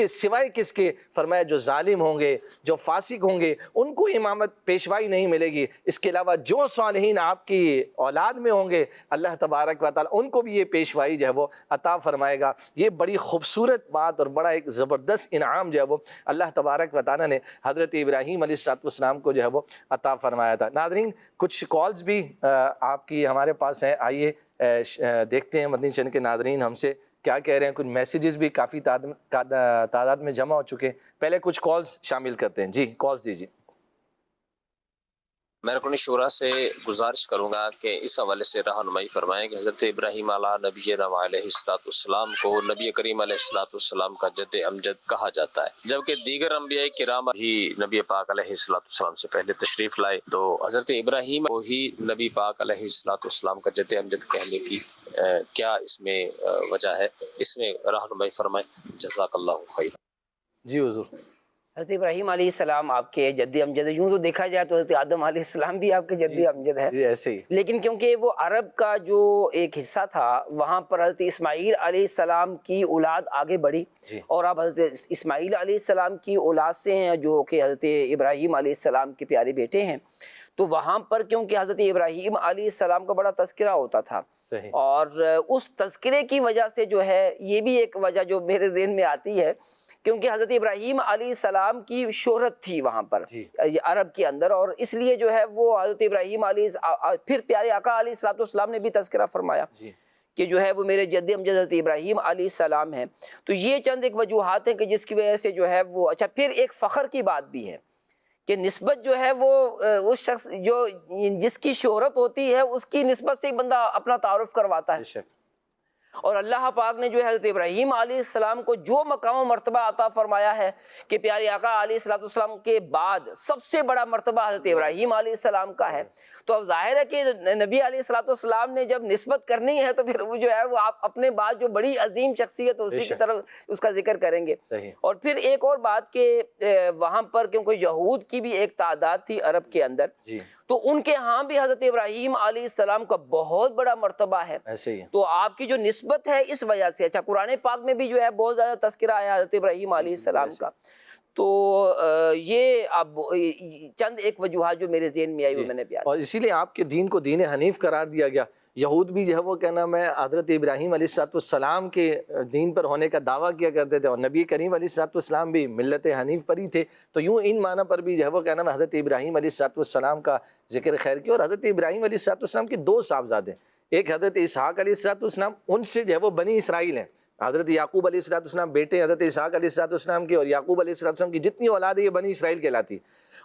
B: سوائے کس کے؟ فرمایا جو ظالم ہوں گے، جو فاسق ہوں گے، ان کو امامت پیشوائی نہیں ملے گی. اس کے علاوہ جو صالحین آپ کی اولاد میں ہوں گے اللہ تبارک و تعالیٰ ان کو بھی یہ پیشوائی جو ہے وہ عطا فرمائے گا. یہ بڑی خوبصورت بات اور بڑا ایک زبردست انعام جو ہے وہ اللہ تبارک و تعالیٰ نے حضرت ابراہیم علیہ السلام کو جو ہے وہ عطا فرمایا تھا. ناظرین کچھ کالز بھی آپ کی ہمارے پاس ہیں، آئیے دیکھتے ہیں مدنی چینل کے ناظرین ہم سے کیا کہہ رہے ہیں. کچھ میسیجز بھی کافی تعداد میں جمع ہو چکے ہیں. پہلے کچھ کالز شامل کرتے ہیں. جی کالز دیجیے.
J: میں رکن شورا سے گزارش کروں گا کہ اس حوالے سے رہنمائی فرمائیں کہ حضرت ابراہیم علیہ نبینا علیہ السلام کو نبی کریم علیہ السلام کا جد امجد کہا جاتا ہے، جبکہ دیگر انبیاء کرام ہی نبی پاک علیہ السلام سے پہلے تشریف لائے. تو حضرت ابراہیم کو ہی نبی پاک علیہ السلام کا جد امجد کہنے کی کیا اس میں وجہ ہے؟ اس میں رہنمائی فرمائیں. جزاک اللہ خیر.
B: جی حضور.
H: حضرت ابراہیم علیہ السلام آپ کے جدی امجد ہے. یوں تو دیکھا جائے تو حضرت آدم علیہ السلام بھی آپ کے جدی امجد ہے.
B: ایسے ہی.
H: لیکن کیونکہ وہ عرب کا جو ایک حصہ تھا وہاں پر حضرت اسماعیل علیہ السلام کی اولاد آگے بڑھی اور آپ حضرت اسماعیل علیہ السلام کی اولاد سے ہیں جو کہ حضرت ابراہیم علیہ السلام کے پیارے بیٹے ہیں. تو وہاں پر کیونکہ حضرت ابراہیم علیہ السلام کا بڑا تذکرہ ہوتا تھا اور اس تذکرے کی وجہ سے جو ہے یہ بھی ایک وجہ جو میرے ذہن میں آتی ہے کیونکہ حضرت ابراہیم علیہ السلام کی شہرت تھی وہاں پر عرب کے اندر، اور اس لیے جو ہے وہ حضرت ابراہیم پھر پیارے آقا علیہ السلام نے بھی تذکرہ فرمایا کہ جو ہے وہ میرے جد امجد حضرت ابراہیم علیہ السلام ہیں. تو یہ چند ایک وجوہات ہیں کہ جس کی وجہ سے جو ہے وہ اچھا. پھر ایک فخر کی بات بھی ہے کہ نسبت جو ہے وہ اس شخص جو جس کی شہرت ہوتی ہے اس کی نسبت سے بندہ اپنا تعارف کرواتا ہے. اور اللہ پاک نے جو حضرت ابراہیم علیہ السلام کو جو مقام و مرتبہ عطا فرمایا ہے کہ پیارے آقا علیہ السلام کے بعد سب سے بڑا مرتبہ حضرت ابراہیم علیہ السلام کا ہے. تو اب ظاہر ہے کہ نبی علیہ السلام نے جب نسبت کرنی ہے تو پھر وہ جو ہے وہ آپ اپنے بعد جو بڑی عظیم شخصیت اسی کی طرف اس کا ذکر کریں گے. اور پھر ایک اور بات کہ وہاں پر کیونکہ یہود کی بھی ایک تعداد تھی عرب کے اندر تو ان کے ہاں بھی حضرت ابراہیم علیہ السلام کا بہت بڑا مرتبہ ہے. تو آپ کی جو نسبت ہے اس وجہ سے اچھا قرآن پاک میں بھی جو ہے بہت زیادہ تذکرہ آیا حضرت ابراہیم علیہ السلام کا. تو یہ اب چند ایک وجوہات جو میرے ذہن میں آئی وہ میں نے بیان.
B: اور اسی لیے آپ کے دین کو دین حنیف قرار دیا گیا. یہود بھی جو ہے وہ کیا نام ہے حضرت ابراہیم علیہ السلام کے دین پر ہونے کا دعویٰ کیا کرتے تھے اور نبی کریم علیہ السلام بھی ملت حنیف پر ہی تھے. تو یوں ان معنی پر بھی جو ہے وہ کیا نام ہے حضرت ابراہیم علیہ السلام کا ذکر خیر کیا. اور حضرت ابراہیم علیہ السلام کے دو صاحبزادے، ایک حضرت اسحاق علیہ السلام، ان سے جو ہے وہ بنی اسرائیل ہیں. حضرت یعقوب علیہ السلام بیٹے حضرت اسحاق علیہ السلام کے اور یعقوب علیہ السلام کی جتنی اولاد ہے یہ بنی اسرائیل کہلاتی.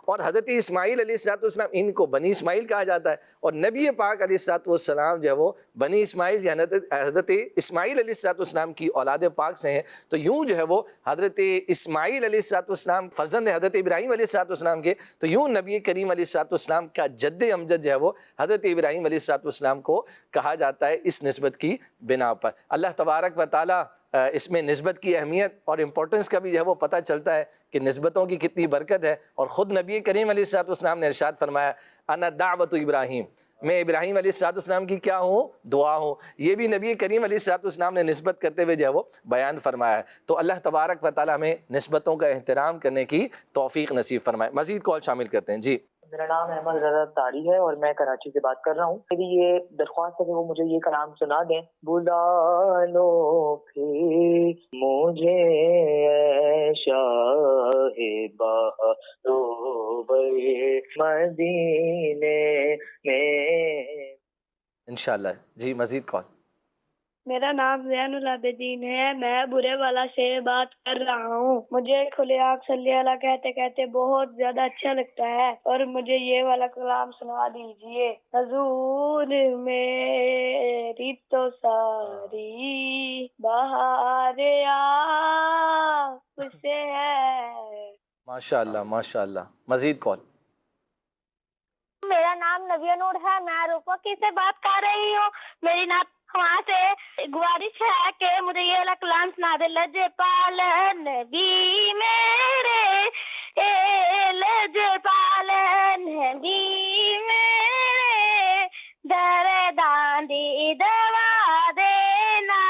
B: اور حضرت اسماعیل علیہ السلام ان کو بنی اسماعیل کہا جاتا ہے، اور نبی پاک علیہ السلام جو ہے وہ بنی اسماعیل یا حضرت اسماعیل علیہ السلام کی اولاد پاک سے ہیں، تو یوں جو ہے وہ حضرت اسماعیل علیہ السلام فرزند حضرت ابراہیم علیہ السلام کے، تو یوں نبی کریم علیہ السلام کا جد امجد جو ہے وہ حضرت ابراہیم علیہ السلام کو کہا جاتا ہے اس نسبت کی بنا پر۔ اللہ تبارک و تعالیٰ اس میں نسبت کی اہمیت اور امپورٹنس کا بھی جو ہے وہ پتہ چلتا ہے کہ نسبتوں کی کتنی برکت ہے، اور خود نبی کریم علیہ السلام نے ارشاد فرمایا انا دعوت ابراہیم، میں ابراہیم علیہ السلام کی کیا ہوں؟ دعا ہوں۔ یہ بھی نبی کریم علیہ السلام نے نسبت کرتے ہوئے جو ہے وہ بیان فرمایا ہے۔ تو اللہ تبارک و تعالیٰ ہمیں نسبتوں کا احترام کرنے کی توفیق نصیب فرمائے۔ مزید کال شامل کرتے ہیں جی۔
K: میرا نام احمد رضا تاری ہے اور میں کراچی سے بات کر رہا ہوں۔ میری یہ درخواست ہے کہ وہ مجھے یہ کلام سنا دیں۔ بلا لو پھر مجھے اے شاہ بہروبر مدینے میں۔
B: انشاءاللہ جی مزید کال۔
L: میرا نام زین العابدین ہے، میں برے والا سے بات کر رہا ہوں۔ مجھے کھلے آنکھ صلی اللہ کہتے کہتے بہت زیادہ اچھا لگتا ہے، اور مجھے یہ والا کلام سنا دیجئے۔ حضور میری تو ساری بہار آپ سے ہے۔
B: ماشاءاللہ ماشاءاللہ مزید کال۔
L: میرا نام نبیہ نور ہے، میں روپکی سے بات کر رہی ہوں۔ میری نام وہاں سے گزارش ہے کہ مجھے یہ والا کلام سنا دے۔ لج پال نبی میرے، لج پال نبی میرے، در داندی دوا دینا۔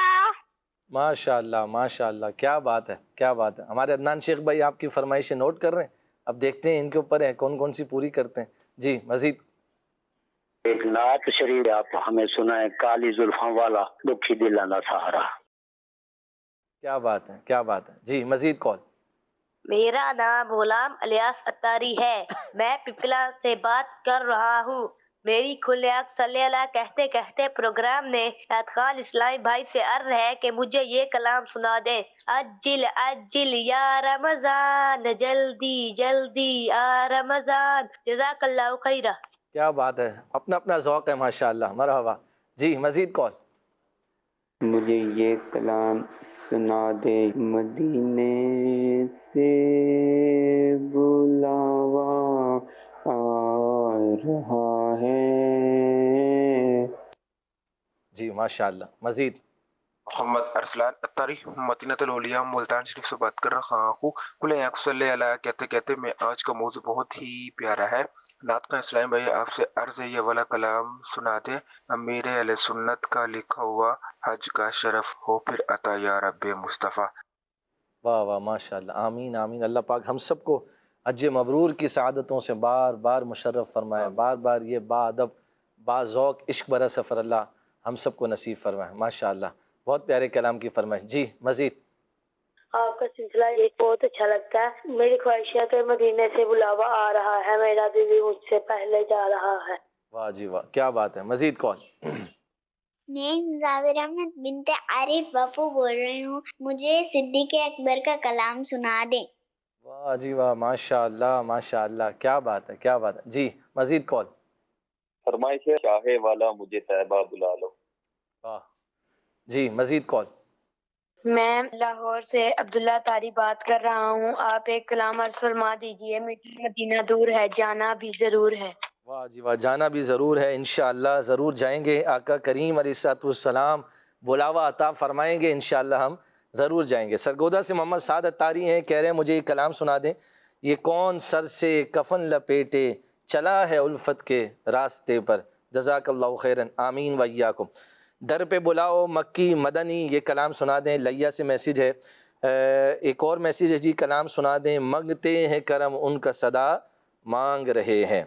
B: ماشاءاللہ ماشاءاللہ، کیا بات ہے کیا بات ہے۔ ہمارے عدنان شیخ بھائی آپ کی فرمائشیں نوٹ کر رہے ہیں، اب دیکھتے ہیں ان کے اوپر ہے کون کون سی پوری کرتے ہیں جی۔ مزید
M: ایک نعت شریف آپ ہمیں سنائیں، کالی زلفاں والا دکھی دلانا سہارا۔
B: کیا بات ہے کیا بات ہے جی۔ مزید کال۔
N: میرا نام غلام الیاس اتاری ہے، میں پپلا سے بات کر رہا ہوں۔ میری کھلے آنکھ صلی اللہ کہتے کہتے پروگرام نے ادخال اسلامی بھائی سے عرض ہے کہ مجھے یہ کلام سنا دیں۔ اجل اجل یا رمضان، جلدی جلدی آ رمضان، جزاک اللہ خیرہ۔
B: کیا بات ہے، اپنا اپنا ذوق ہے ماشاءاللہ، مرحبا جی۔ مزید کال۔
O: مجھے یہ کلام سنا دے، مدینے سے بلاوا آ رہا ہے۔
B: جی ماشاءاللہ مزید۔
P: محمد ارسلان اتاری، مدینۃ الاولیاء ملتان شریف سے بات کر رہا ہوں۔ کھلے آنکھ صلی اللہ کہتے کہتے میں آج کا موضوع بہت ہی پیارا ہے۔ نعت کا اسلام بھائی آپ سے عرض ہے یہ والا کلام سنا دیں۔ امیر اہل سنت کا لکھا ہوا حج کا شرف ہو پھر عطا یا رب مصطفیٰ۔
B: واہ واہ ماشاءاللہ، آمین آمین۔ اللہ پاک ہم سب کو حج مبرور کی سعادتوں سے بار بار مشرف فرمائے، بار بار یہ با ادب با ذوق عشق برا سفر اللہ ہم سب کو نصیب فرمائے ماشاءاللہ۔ بہت پیارے کلام کی فرمائش جی۔ مزید۔
L: آپ کا سلسلہ یہ بہت اچھا لگتا ہے۔ میری خواہش ہے کہ مدینے سے بلاوا آ رہا ہے، میرا دل بھی مجھ سے پہلے جا رہا ہے۔
B: واہ جی واہ، کیا بات ہے۔ مزید کال۔
Q: میں مزاور احمد بنت عارف وفو بول رہی ہوں، مجھے صدیق اکبر کا کلام سنا دیں۔
B: واہ جی واہ، ماشاءاللہ ماشاءاللہ، کیا بات ہے کیا بات ہے جی۔ مزید کال۔
R: فرمائش ہے شاہ والا مجھے طیبہ بلا لو۔
B: واہ جی۔ مزید کال۔
L: میں لاہور سے عبداللہ طاری بات کر رہا ہوں، آپ ایک کلام عرض فرما دیجئے۔ مدینہ دور ہے، جانا بھی ضرور ہے۔
B: واہ جی واہ، جانا بھی ضرور ہے، انشاءاللہ ضرور جائیں گے۔ آقا کریم علیہ السلام بلاوا عطا فرمائیں گے، انشاءاللہ ہم ضرور جائیں گے۔ سرگودا سے محمد سعد اتاری ہیں، کہہ رہے ہیں مجھے یہ کلام سنا دیں۔ یہ کون سر سے کفن لپیٹے چلا ہے الفت کے راستے پر، جزاک اللہ خیرن، آمین و ایاکم۔ در پہ بلاؤ مکی مدنی، یہ کلام سنا دیں۔ لیا سے میسیج ہے، ایک اور میسیج ہے جی، کلام سنا دیں۔ منگتے ہیں کرم ان کا صدا مانگ رہے ہیں۔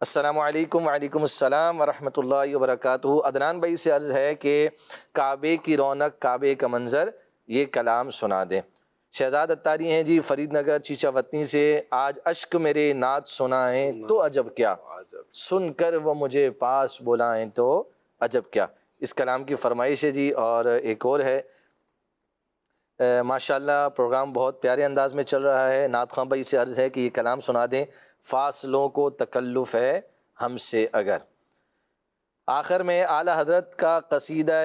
B: السلام علیکم۔ وعلیکم السلام ورحمۃ اللہ وبرکاتہ۔ عدنان بھائی سے عرض ہے کہ کعبے کی رونق، کعبے کا منظر، یہ کلام سنا دیں۔ شہزاد اتاری ہیں جی، فرید نگر چیچا وطنی سے، آج اشک میرے نعت سنائیں تو عجب کیا، سن کر وہ مجھے پاس بلائیں تو عجب کیا، اس کلام کی فرمائش ہے جی۔ اور ایک اور ہے، ماشاءاللہ پروگرام بہت پیارے انداز میں چل رہا ہے. نعت خواں بھائی سے عرض ہے کہ یہ کلام سنا دیں. فاصلوں کو تکلف ہے ہم سے اگر. آخر میں اعلیٰ حضرت کا قصیدہ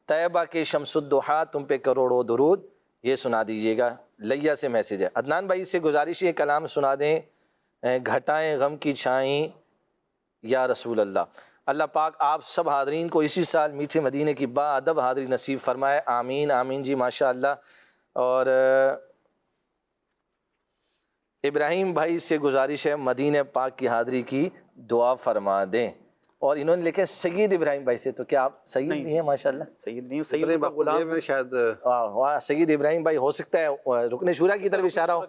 B: طیبہ کے شمس الضحیٰ تم پہ کروڑوں درود یہ سنا دیجیے گا. لیا سے میسیج ہے. عدنان بھائی سے گزارش ہے کلام سنا دیں. گھٹائیں غم کی چھائیں یا رسول اللہ. اللہ پاک آپ سب حاضرین کو اسی سال میٹھے مدینے کی با ادب حاضری نصیب فرمائے. آمین آمین جی ماشاء اللہ. اور ابراہیم بھائی سے گزارش ہے مدینہ پاک کی حاضری کی دعا فرما دیں. اور انہوں نے لکھے سید ابراہیم بھائی سے. تو کیا آپ سید نہیں ہیں؟ ماشاءاللہ
I: سید نہیں، سید غلام
G: شاید.
B: سید ابراہیم بھائی ہو سکتا ہے رکن شورا کی طرف اشارہ ہو،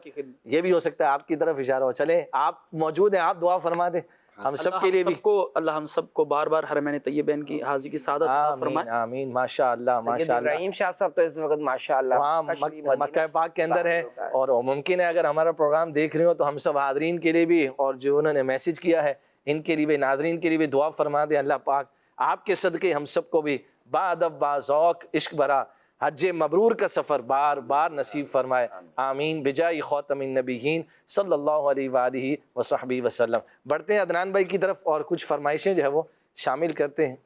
B: یہ بھی ہو سکتا ہے آپ کی طرف اشارہ ہو. چلیں آپ موجود ہیں، آپ دعا فرما دیں ہم سب کے لیے بھی.
I: اللہ ہم سب کو بار بار حرمین طیبین کی حاضری کی سعادت عطا فرمائے.
B: آمین ماشاء اللہ ماشاء اللہ.
H: ابراہیم شاہ صاحب تو اس وقت ماشاء اللہ
B: وہاں مکہ پاک کے اندر ہے، اور ممکن ہے اگر ہمارا پروگرام دیکھ رہے ہو تو ہم سب حاضرین کے لیے بھی اور جو انہوں نے میسیج کیا ہے ان کے لیے بھی، ناظرین کے لیے بھی دعا فرما دیں. اللہ پاک آپ کے صدقے ہم سب کو بھی با ادب با ذوق عشق بھرا حج مبرور کا سفر بار بار نصیب فرمائے. آمین بجائے خاتم النبیین صلی اللہ علیہ وآلہ وصحبہ وسلم. بڑھتے ہیں عدنان بھائی کی طرف اور کچھ فرمائشیں جو ہے وہ شامل کرتے ہیں.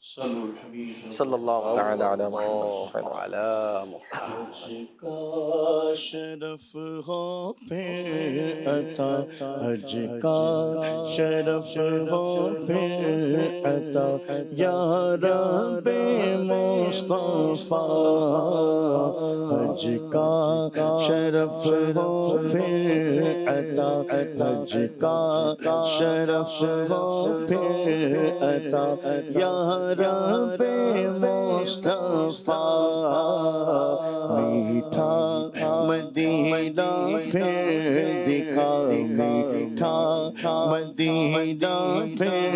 B: صلی اللہ تعالی علی محمد.
F: شرف ہو پھر عطا حج کا شرف ہو پھر عطا یا رب مصطفیٰ. حج کا شرف ہو پھر عطا حج کا شرف ہو پھر عطا یا رب مصطفیٰ. میٹھا مدینہ پھر دکھا، میٹھا مدینہ پھر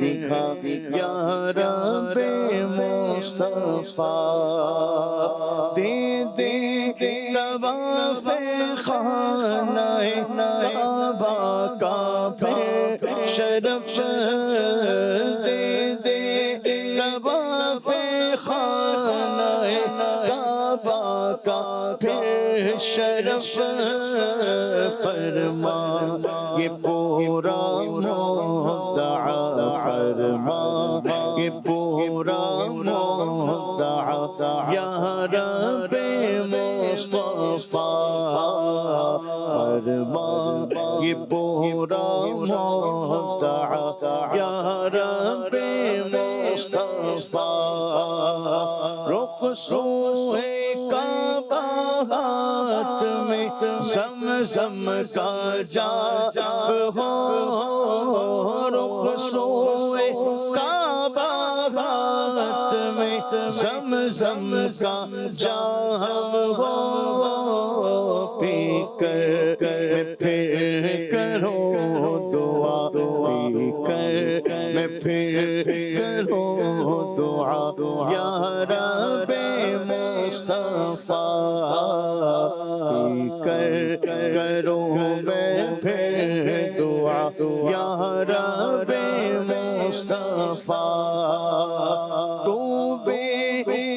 F: دکھا یا رب مصطفیٰ. دے دے طواف خانہ کعبہ کا پھر شرف، دے دے طواف خانہ کعبہ کا پھر شرف فرما. یہ پورا مدعا فرما، یہ پورا مدعا یا رب مصطفیٰ فرما. یہ پورا مدعا یا رب مصطفیٰ. رخ سوئے کعبہ ہاتھ میں زمزم کا جام ہو. رخ سوئے کعبہ ہاتھ میں زمزم کا جام ہو. پی کر پھر کرو دعا، پی کر میں پھر کرو دعا یا رب مصطفیٰ. پی کر کرو میں پھر دعا یا رب مصطفیٰ. تو بے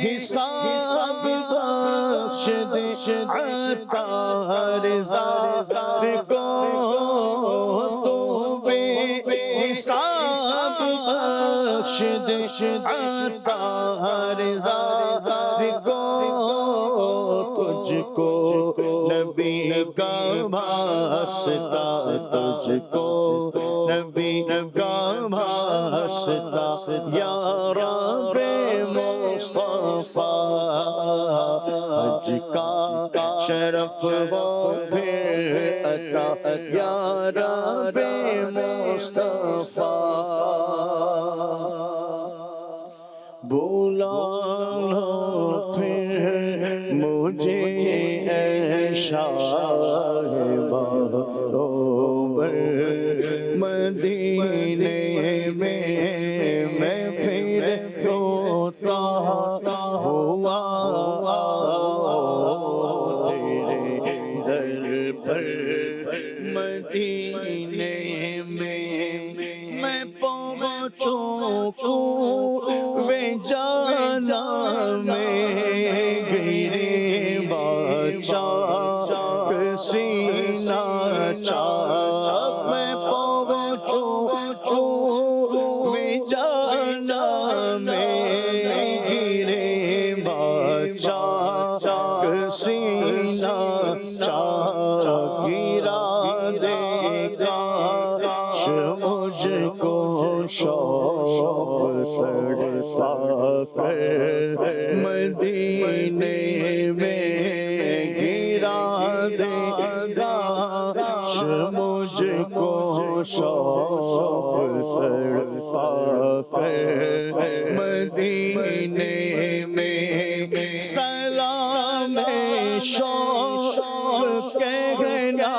F: حساب بخش دے عطا رضا کو. تو بے حساب بخش دے عطا رضا کو. تجھ کو نبی کا واسطہ، تجھ کو نبی کا واسطہ یا رب مصطفیٰ. حج کا شرف ہو پھر عطا یا رب مصطفیٰ. بولا لو پھر مجھے اے شاہ باروبر مدینے میں پھر روتا ہوا تیرے در پر. مدینے میں پہنچ پہنچوں کوے جانا میں گرے بادشاہ سینہ چاک میں پہنچوں کوے جانا میں گرے بادشاہ سینہ چاک گرا دے کاش مجھ کو شوق تڑپا کر مدینے میں گرا دے کاش مجھ کو شوق تڑپا کر مدینے میں سلام شوق کہنا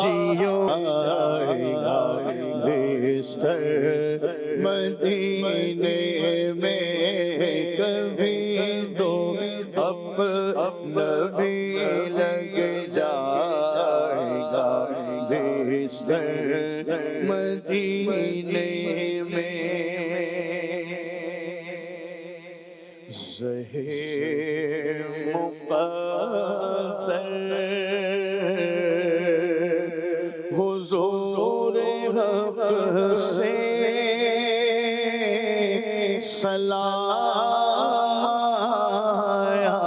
F: جیو بستر مدینے میں کبھی دو اپنا بھی لگ جائے گا بستر مدینے میں زہر مقدر حضور حق سے سلام آیا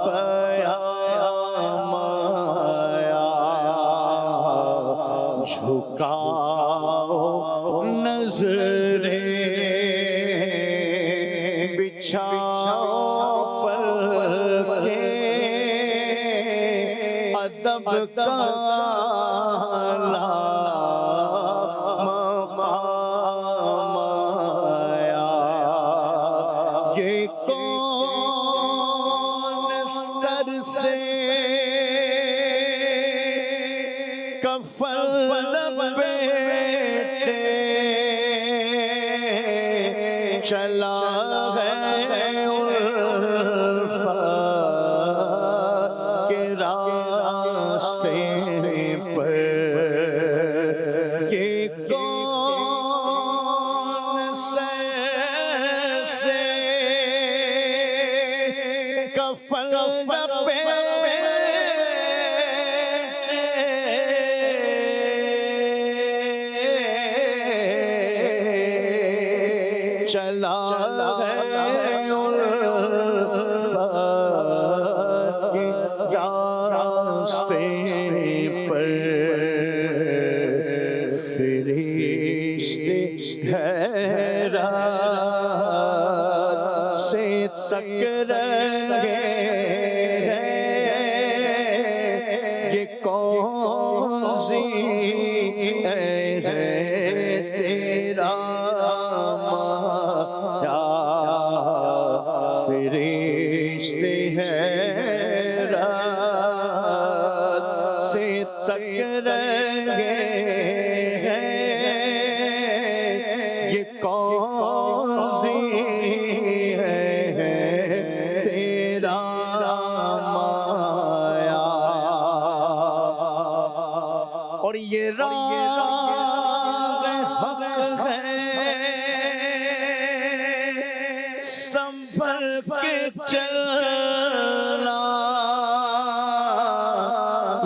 F: پیام آیا جھکاؤ نظریں بچھاؤ پلکیں ادب کا مقام آیا یہ کون سر سے کفن لپیٹے چلا ہے الفت کے راستے پر یہ کون سے کفن چلا ہے الفت کے راستے پر فرشتے حیرت سے تک رہے یہ کون سی ہے تیرا فرشتے حیرت سے تک رہے یہ کون سی ہے تیرا مایا اور یہ راہ حق ہے سنبھل کے چلنا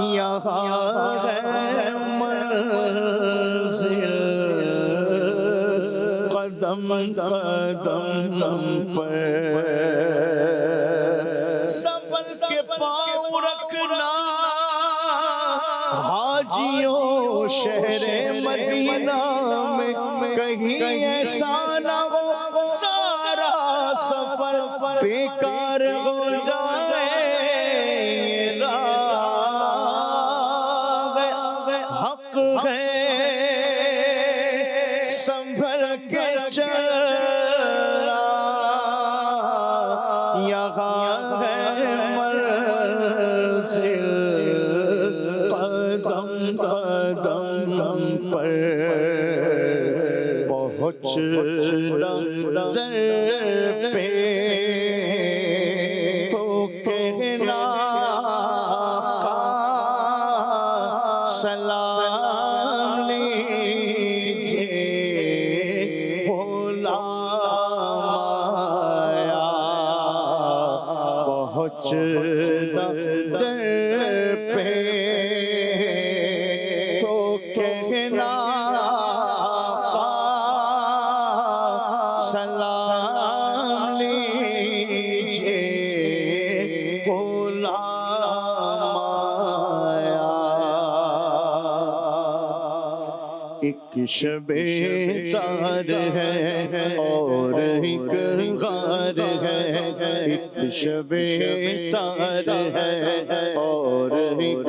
F: یہاں ہے منزل قدم قدم پر سنبھل کے پاؤں رکھنا حاجیوں شہر مدینہ میں کہیں ایسا نہ ہو سارا سفر بیکار ہو جائے راہ حق ہے سنبھل کے چلا یہاں ہے منزل قدم قدم پر پہنچنا در پہ تو کہنا سلام ایک شب تار ہے اور ایک غار ہے، ایک شب تار ہے اور ایک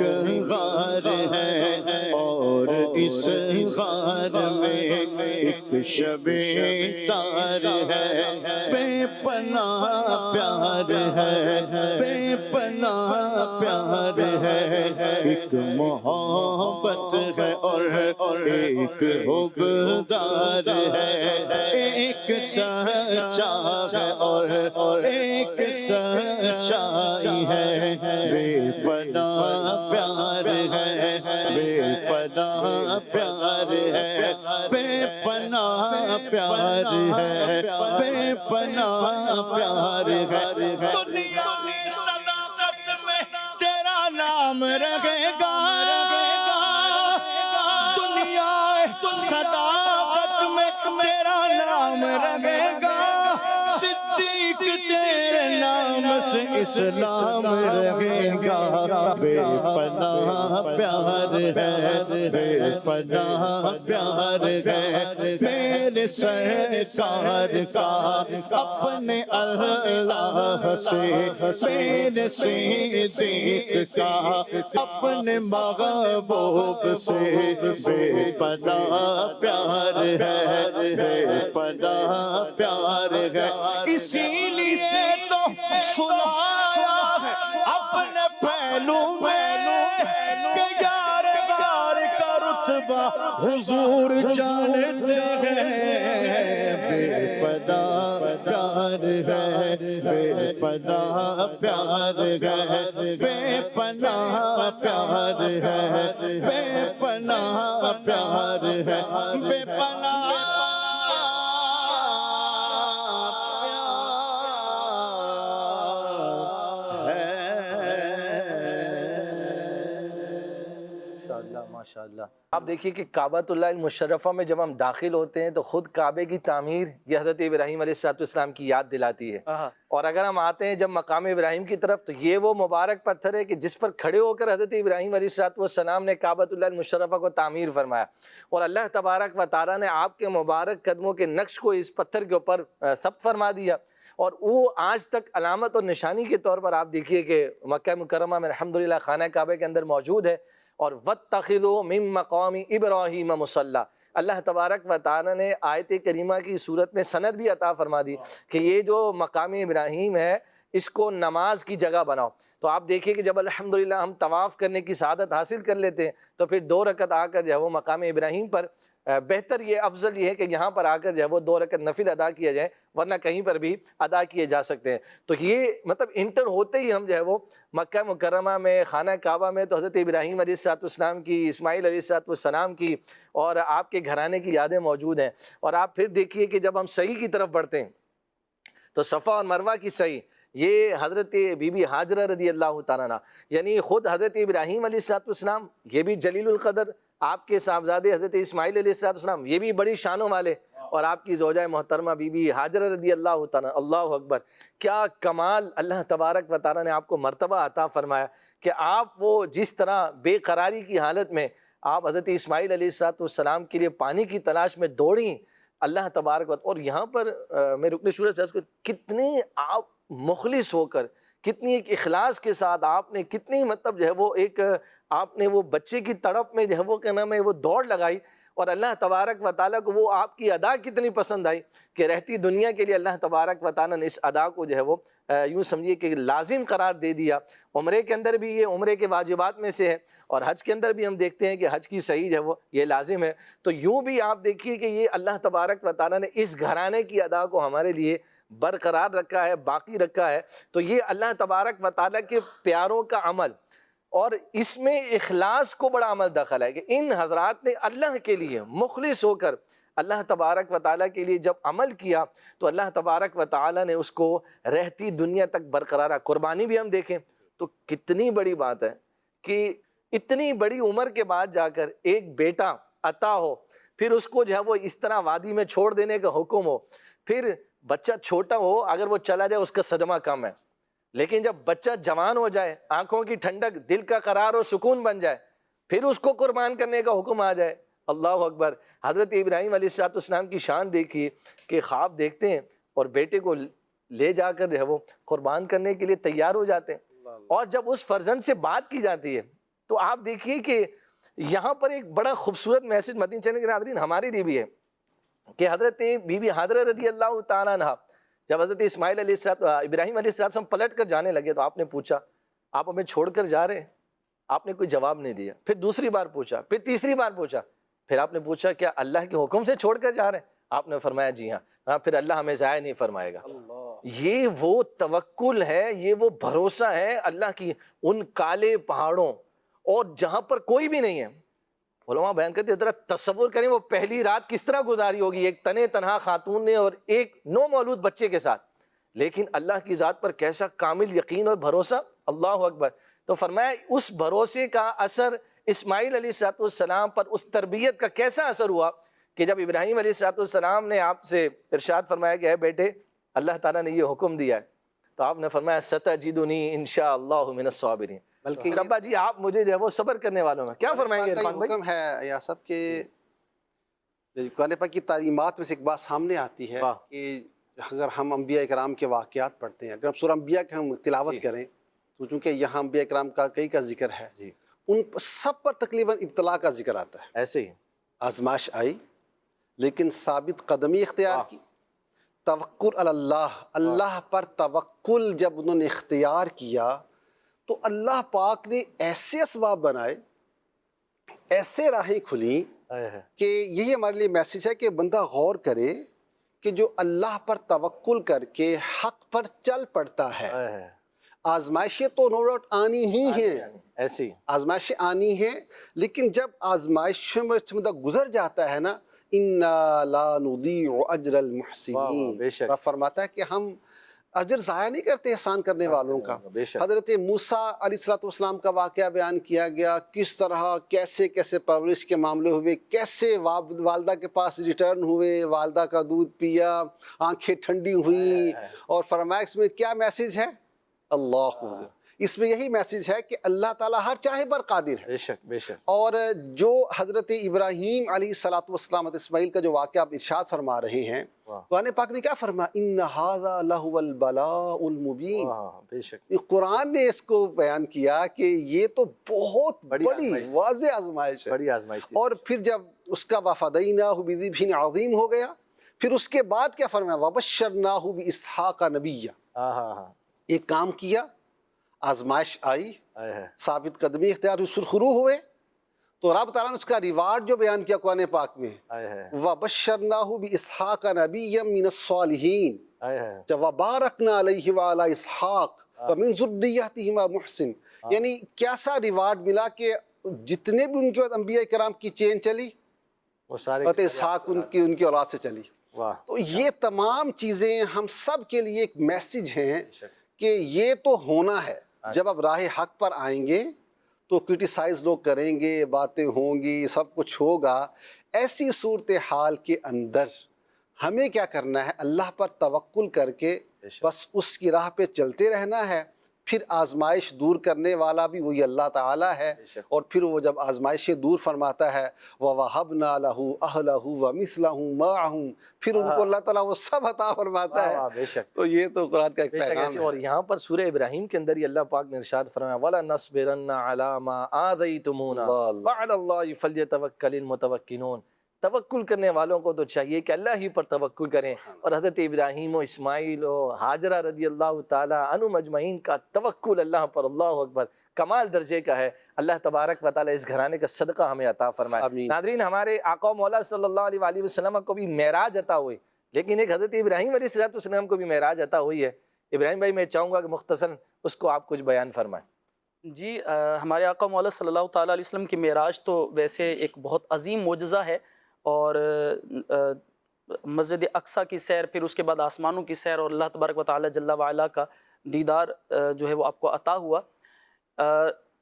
F: غار ہے، اور اس غار میں ایک شب تار ہے، بے پناہ پیار ہے، بے پناہ پیار ہے، ایک محبت ہے اور ایک حبدار ہے، ایک سچا ہے اور ایک سچائی ہے، بے پناہ پیار ہے، بے پناہ پیار ہے، بے پناہ پیار ہے، بے پناہ پیار ہے۔ دنیا میں صداقت میں تیرا نام رہے گا، دنیا صداقت میں تیرا نام رہے گا، صدیق تیرے نام سے اسلام رہے گا، بے پناہ پیار ہے، بے پناہ پیار ہے، میرے سرکار کا اپنے اللہ سے، میرے صدیق کا اپنے محبوب سے، بے پناہ پیار ہے، بے پناہ پیار ہے، اسی لیے تو سنایا ہے اپنے پہلو میں کہ یار غار کا رتبہ حضور جانتے ہیں، بے پناہ پیار ہے، بے پناہ پیار ہے، بے پناہ پیار ہے، بے پناہ پیار ہے، بے پناہ
B: ماشاءاللہ۔ آپ دیکھیے کہ کعبۃ اللہ المشرفہ میں جب ہم داخل ہوتے ہیں تو خود کعبے کی تعمیر یہ حضرت ابراہیم علیہ السلام کی یاد دلاتی ہے، اور اگر ہم آتے ہیں جب مقام ابراہیم کی طرف تو یہ وہ مبارک پتھر ہے کہ جس پر کھڑے ہو کر حضرت ابراہیم علیہ السلام نے کعبۃ اللہ المشرفہ کو تعمیر فرمایا، اور اللہ تبارک و تعالیٰ نے آپ کے مبارک قدموں کے نقش کو اس پتھر کے اوپر ثبت فرما دیا، اور وہ آج تک علامت اور نشانی کے طور پر آپ دیکھیے کہ مکہ مکرمہ میں الحمدللہ خانہ کعبہ کے اندر موجود ہے۔ اور وَاتَّخِذُوا مِن مَّقَامِ إِبْرَاهِيمَ مُصَلًّى، اللہ تبارک و تعالیٰ نے آیت کریمہ کی صورت میں سند بھی عطا فرما دی کہ یہ جو مقام ابراہیم ہے اس کو نماز کی جگہ بناؤ۔ تو آپ دیکھیے کہ جب الحمدللہ ہم طواف کرنے کی سعادت حاصل کر لیتے ہیں تو پھر 2 رکعت آ کر جو ہے وہ مقام ابراہیم پر بہتر یہ افضل یہ ہے کہ یہاں پر آ کر جو ہے وہ 2 رکعت نفل ادا کیا جائے، ورنہ کہیں پر بھی ادا کیے جا سکتے ہیں۔ تو یہ مطلب انٹر ہوتے ہی ہم جو ہے وہ مکہ مکرمہ میں خانہ کعبہ میں تو حضرت ابراہیم علیہ السلام کی، اسماعیل علیہ السلام کی اور آپ کے گھرانے کی یادیں موجود ہیں۔ اور آپ پھر دیکھیے کہ جب ہم صحیح کی طرف بڑھتے ہیں تو صفا اور مروہ کی صحیح یہ حضرت بی بی حاجرہ رضی اللہ تعالیٰ عنہ، یعنی خود حضرت ابراہیم علیہ السلام یہ بھی جلیل القدر، آپ کے صاحبزادے حضرت اسماعیل علیہ السلام یہ بھی بڑی شانوں والے، اور آپ کی زوجہ محترمہ بی بی حاجرہ رضی اللہ تعالیٰ، اللہ اکبر، کیا کمال اللہ تبارک و تعالیٰ نے آپ کو مرتبہ عطا فرمایا کہ آپ وہ جس طرح بے قراری کی حالت میں آپ حضرت اسماعیل علیہ السلام کے لیے پانی کی تلاش میں دوڑیں، اللہ تبارک و تعالیٰ، اور یہاں پر میں رکن شورت سے کتنے آپ مخلص ہو کر، کتنی ایک اخلاص کے ساتھ آپ نے کتنی مطلب جو ہے وہ ایک آپ نے وہ بچے کی تڑپ میں جو ہے وہ کیا نام ہے وہ دوڑ لگائی، اور اللہ تبارک و تعالیٰ کو وہ آپ کی ادا کتنی پسند آئی کہ رہتی دنیا کے لیے اللہ تبارک و تعالیٰ نے اس ادا کو جو ہے وہ یوں سمجھیے کہ لازم قرار دے دیا۔ عمرے کے اندر بھی یہ عمرے کے واجبات میں سے ہے، اور حج کے اندر بھی ہم دیکھتے ہیں کہ حج کی صحیح جو ہے وہ یہ لازم ہے۔ تو یوں بھی آپ دیکھیے کہ یہ اللہ تبارک و تعالیٰ نے اس گھرانے کی ادا کو ہمارے لیے برقرار رکھا ہے، باقی رکھا ہے۔ تو یہ اللہ تبارک و تعالیٰ کے پیاروں کا عمل، اور اس میں اخلاص کو بڑا عمل دخل ہے کہ ان حضرات نے اللہ کے لیے مخلص ہو کر اللہ تبارک و تعالیٰ کے لیے جب عمل کیا تو اللہ تبارک و تعالیٰ نے اس کو رہتی دنیا تک برقرار رکھا۔ قربانی بھی ہم دیکھیں تو کتنی بڑی بات ہے کہ اتنی بڑی عمر کے بعد جا کر ایک بیٹا عطا ہو، پھر اس کو جو ہے وہ اس طرح وادی میں چھوڑ دینے کا حکم ہو، پھر بچہ چھوٹا ہو اگر وہ چلا جائے اس کا صدمہ کم ہے، لیکن جب بچہ جوان ہو جائے، آنکھوں کی ٹھنڈک، دل کا قرار اور سکون بن جائے، پھر اس کو قربان کرنے کا حکم آ جائے اللہ اکبر. حضرت ابراہیم علیہ السلام کی شان دیکھیے کہ خواب دیکھتے ہیں اور بیٹے کو لے جا کر جو ہے وہ قربان کرنے کے لیے تیار ہو جاتے ہیں. اور جب اس فرزند سے بات کی جاتی ہے تو آپ دیکھیے کہ یہاں پر ایک بڑا خوبصورت میسج مدنی چینل کے ناظرین ہمارے لیے بھی ہے کہ حضرت بی بی حاضرہ رضی اللہ تعالیٰ عنہ جب حضرت اسماعیل علیہ ابراہیم علیہ السلام پلٹ کر جانے لگے تو آپ نے پوچھا آپ ہمیں چھوڑ کر جا رہے ہیں؟ آپ نے کوئی جواب نہیں دیا. پھر دوسری بار پوچھا, پھر تیسری بار پوچھا, پھر آپ نے پوچھا کیا اللہ کے حکم سے چھوڑ کر جا رہے ہیں؟ آپ نے فرمایا جی ہاں. پھر اللہ ہمیں ضائع نہیں فرمائے گا. یہ وہ توکل ہے, یہ وہ بھروسہ ہے اللہ کی ان کالے پہاڑوں اور جہاں پر کوئی بھی نہیں ہے. علماء بیان کرتے ہیں ذرا تصور کریں وہ پہلی رات کس طرح گزاری ہوگی ایک تنے تنہا خاتون نے اور ایک نو مولود بچے کے ساتھ, لیکن اللہ کی ذات پر کیسا کامل یقین اور بھروسہ. اللہ اکبر. تو فرمایا اس بھروسے کا اثر اسماعیل علیہ السلام پر, اس تربیت کا کیسا اثر ہوا کہ جب ابراہیم علیہ السلام نے آپ سے ارشاد فرمایا کہ اے بیٹے اللہ تعالیٰ نے یہ حکم دیا ہے, تو آپ نے فرمایا ستجدنی انشاءاللہ من الصابرین. بلکہ ابا جی آپ مجھے جو ہے وہ صبر کرنے والوں میں کیا فرمائیں گے عرفان بھائی؟
G: حکم ہے یا سب کے قرآن پاک کی تعلیمات میں سے ایک بات سامنے آتی ہے کہ اگر ہم انبیاء اکرام کے واقعات پڑھتے ہیں, اگر ہم سورہ انبیاء کی ہم تلاوت کریں تو چونکہ یہاں انبیاء اکرام کا کئی کا ذکر ہے, ان سب پر تقریباً ابتلا کا ذکر آتا ہے.
B: ایسے ہی
G: آزمائش آئی لیکن ثابت قدمی اختیار کی, توکل علی اللہ, اللہ پر توکل جب انہوں نے اختیار کیا تو اللہ پاک نے ایسے اسباب بنائے, ایسے راہیں کھلیں کہ یہی ہمارے لیے میسیج ہے کہ بندہ غور کرے کہ جو اللہ پر توکل کر کے حق پر چل پڑتا ہے, آزمائشیں تو نو ڈاؤٹ آنی ہی ہیں,
B: ایسی
G: آزمائشیں آنی ہیں, لیکن جب آزمائشوں میں بندہ گزر جاتا ہے نا, اِنَّا لَا نُضِيعُ أَجْرَ الْمُحْسِنِينَ, رب فرماتا ہے کہ ہم اجر ضائع نہیں کرتے احسان کرنے والوں کا. حضرت موسیٰ علیہ السلام کا واقعہ بیان کیا گیا, کس طرح کیسے کیسے پرورش کے معاملے ہوئے, کیسے والدہ کے پاس ریٹرن ہوئے, والدہ کا دودھ پیا, آنکھیں ٹھنڈی ہوئیں, اور فرمایا اس میں کیا میسیج ہے؟ اللہ, اس میں یہی میسیج ہے کہ اللہ تعالیٰ ہر چاہے پر قادر ہے.
B: بے شک بے شک.
G: اور جو حضرت ابراہیم علیہ السلام اسماعیل کا جو واقعہ آپ ارشاد فرما رہے ہیں, قرآن پاک نے کیا فرمایا؟ ان ھذا لہو البلاء المبین.
B: بے شک
G: قرآن نے اس کو بیان کیا کہ یہ تو بہت بڑی واضح آزمائش ہے,
B: بڑی آزمائش تھی.
G: اور پھر جب اس کا وفدیناہ بذبح عظیم ہو گیا, پھر اس کے بعد کیا فرمایا؟ وبشرناہ باسحاق نبیا. ایک کام کیا, آزمائش آئی, ثابت قدمی اختیار ہوئی, سرخرو ہوئے, تو رب تعالیٰ نے اس کا ریوارڈ جو بیان کیا قرآن پاک میں, وَبَشَّرْنَاهُ بِإِسْحَاقَ نَبِيًّا مِّنَ الصَّالِحِينَ وَبَارَكْنَا عَلَيْهِ وَعَلَى إِسْحَاقَ وَمِن ذُرِّيَّتِهِمَا مُحْسِن. یعنی کیسا ریوارڈ ملا کہ جتنے بھی ان کے بعد انبیاء کرام کی چین چلی, حضرت اسحاق ان کی اولاد سے چلی. تو یہ تمام چیزیں ہم سب کے لیے ایک میسیج ہیں کہ یہ تو ہونا ہے. جب آپ راہ حق پر آئیں گے تو کرٹیسائز لوگ کریں گے, باتیں ہوں گی, سب کچھ ہوگا. ایسی صورتحال کے اندر ہمیں کیا کرنا ہے؟ اللہ پر توکل کر کے بس اس کی راہ پہ چلتے رہنا ہے. پھر آزمائش دور کرنے والا بھی وہی اللہ تعالیٰ ہے, اور پھر وہ جب آزمائشیں دور فرماتا ہے وَوَهَبْنَا لَهُ أَهْلَهُ وَمِثْلَهُمْ مَعَهُمْ, پھر ان کو اللہ تعالیٰ وہ سب عطا فرماتا ہے. تو یہ تو قرآن کا ایک پیغام ہے.
B: اور یہاں پر سورہ ابراہیم کے اندر ہی اللہ پاک نے ارشاد فرمایا وَلَنَصْبِرَنَّ عَلَى مَا آذَيْتُمُونَا وَعَلَى اللَّهِ فَلْيَتَوَكَّلِ الْمُتَوَكِّلُونَ. توکل کرنے والوں کو تو چاہیے کہ اللہ ہی پر توکل کریں, اور حضرت ابراہیم و اسماعیل و حاجرہ رضی اللہ تعالیٰ عنہم اجمعین کا توکل اللہ پر, اللہ اکبر, کمال درجے کا ہے. اللہ تبارک و تعالیٰ اس گھرانے کا صدقہ ہمیں عطا فرمائے. ناظرین, ہمارے آقا و مولا صلی اللہ علیہ وآلہ وسلم کو بھی معراج عطا ہوئی, لیکن ایک حضرت ابراہیم علیہ السلام کو بھی معراج عطا ہوئی ہے. ابراہیم بھائی, میں چاہوں گا کہ مختصراً اس کو آپ کچھ بیان فرمائیں.
I: جی, ہمارے آقا مولا صلی اللہ تعالیٰ علیہ وسلم کی معراج تو ویسے ایک بہت عظیم معجزہ ہے, اور مسجد اقصیٰ کی سیر, پھر اس کے بعد آسمانوں کی سیر, اور اللہ تبارک و تعالیٰ جل وعلا کا دیدار جو ہے وہ آپ کو عطا ہوا.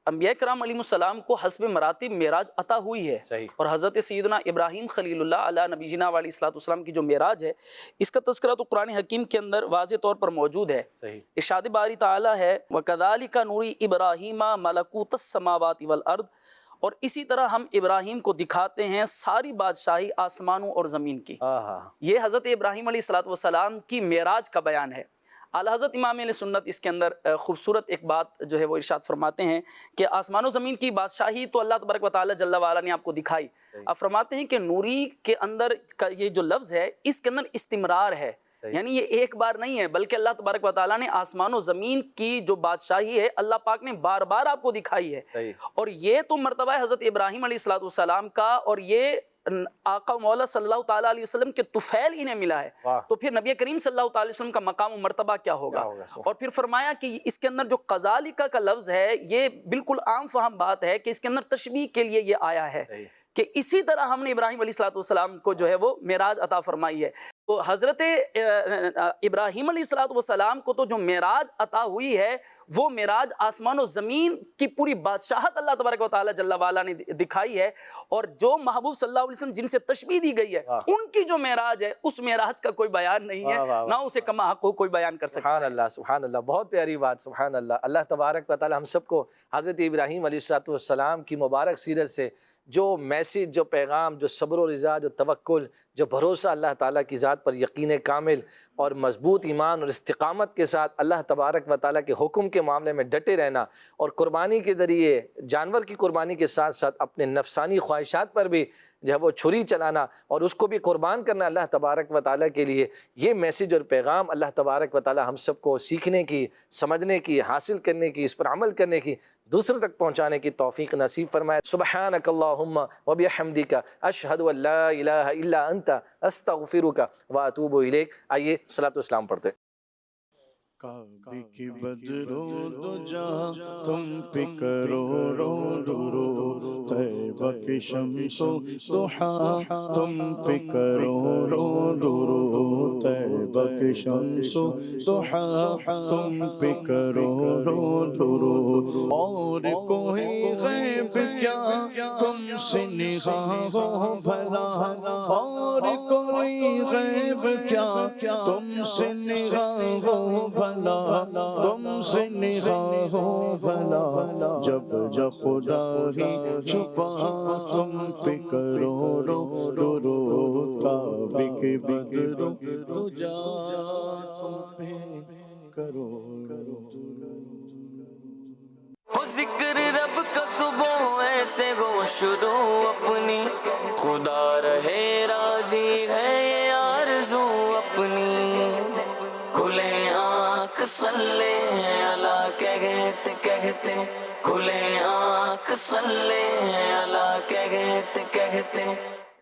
I: انبیاء کرام علیہ السلام کو حسب مراتب معراج عطا ہوئی ہے.
B: صحیح.
I: اور حضرت سیدنا ابراہیم خلیل اللہ علیہ نبینا علیہ السلام کی جو معراج ہے, اس کا تذکرہ تو قرآن حکیم کے اندر واضح طور پر موجود ہے.
B: صحیح.
I: ارشاد باری تعالیٰ ہے وَكَذَلِكَ نُرِي إِبْرَاهِيمَ مَلَكُوتَ السَّمَاوَاتِ وَالْأَرْضِ, اور اسی طرح ہم ابراہیم کو دکھاتے ہیں ساری بادشاہی آسمانوں اور زمین کی. یہ حضرت ابراہیم علیہ الصلوۃ والسلام کی معراج کا بیان ہے. اعلیٰ حضرت امام اہل سنت اس کے اندر خوبصورت ایک بات جو ہے وہ ارشاد فرماتے ہیں کہ آسمان و زمین کی بادشاہی تو اللہ تبارک و تعالیٰ جل وعلا نے آپ کو دکھائی. آپ فرماتے ہیں کہ نوری کے اندر کا یہ جو لفظ ہے اس کے اندر استمرار ہے، یعنی یہ ایک بار نہیں ہے بلکہ اللہ تبارک و تعالیٰ نے آسمان و زمین کی جو بادشاہی ہے اللہ پاک نے بار بار آپ کو دکھائی ہے. اور یہ تو مرتبہ ہے حضرت ابراہیم علیہ الصلوۃ والسلام کا، اور یہ آقا مولا صلی اللہ تعالیٰ علیہ وسلم کے طفیل انہیں ملا ہے. تو پھر نبی کریم صلی اللہ تعالیٰ علیہ وسلم کا مقام و مرتبہ کیا ہوگا. اور پھر فرمایا کہ اس کے اندر جو قذالک کا لفظ ہے یہ بالکل عام فہم بات ہے کہ اس کے اندر تشبیہ کے لیے یہ آیا ہے کہ اسی طرح ہم نے ابراہیم علیہ الصلوۃ والسلام کو جو ہے وہ معراج عطا فرمائی ہے. تو حضرت ابراہیم علیہ الصلوۃ والسلام کو تو جو معراج عطا ہوئی ہے وہ معراج آسمان و زمین کی پوری بادشاہت اللہ تبارک و تعالیٰ جل وعلا نے دکھائی ہے. اور جو محبوب صلی اللہ علیہ وسلم جن سے تشبیہ دی گئی ہے ان کی جو معراج ہے اس معراج کا کوئی بیان نہیں ہے، نہ اسے کما حق کوئی بیان کر سکتا.
B: سبحان اللہ سبحان اللہ، بہت پیاری بات. سبحان اللہ. اللہ تبارک و تعالیٰ ہم سب کو حضرت ابراہیم علیہ الصلوۃ والسلام کی مبارک سیرت سے جو میسیج، جو پیغام، جو صبر و رضا، جو توکل، جو بھروسہ اللہ تعالیٰ کی ذات پر، یقین کامل اور مضبوط ایمان اور استقامت کے ساتھ اللہ تبارک و تعالیٰ کے حکم کے معاملے میں ڈٹے رہنا، اور قربانی کے ذریعے جانور کی قربانی کے ساتھ ساتھ اپنے نفسانی خواہشات پر بھی جو ہے وہ چھری چلانا اور اس کو بھی قربان کرنا اللہ تبارک و تعالیٰ کے لیے، یہ میسیج اور پیغام اللہ تبارک و تعالیٰ ہم سب کو سیکھنے کی، سمجھنے کی، حاصل کرنے کی، اس پر عمل کرنے کی، دوسروں تک پہنچانے کی توفیق نصیب فرمائے. سبحانک اللہم و بحمدک اشہد ان لا الہ الا انت استغفرک و اتوب الیک. آئیے صلاۃ و اسلام پڑھتے.
F: کعبے کی بدرو دجا تم پہ کرو رو درود، طیبہ کی شمس و ضحا تم پہ کرو رو درود، طیبہ کی شمس و ضحا تم پہ کرو رو درود. اور کوئی غیب کیا تم سے نگاہ ہو بھلا، اور کوئی غیب کیا تم سے نگاہ ہو بھلا، تم سے نگاہ ہو بھلا، جب جب خدا ہی چھپا تم پہ کرو رو درود. کعبے کے بدرو دجا تم پہ کرو
A: ذکر رب کا صبح ایسے ہو شروع اپنی، خدا رہے راضی ہے یہ آرزو اپنی. کھلے آنکھ صلی اللہ کہتے کہتے، کھلے آنکھ صلی اللہ کہتے کہتے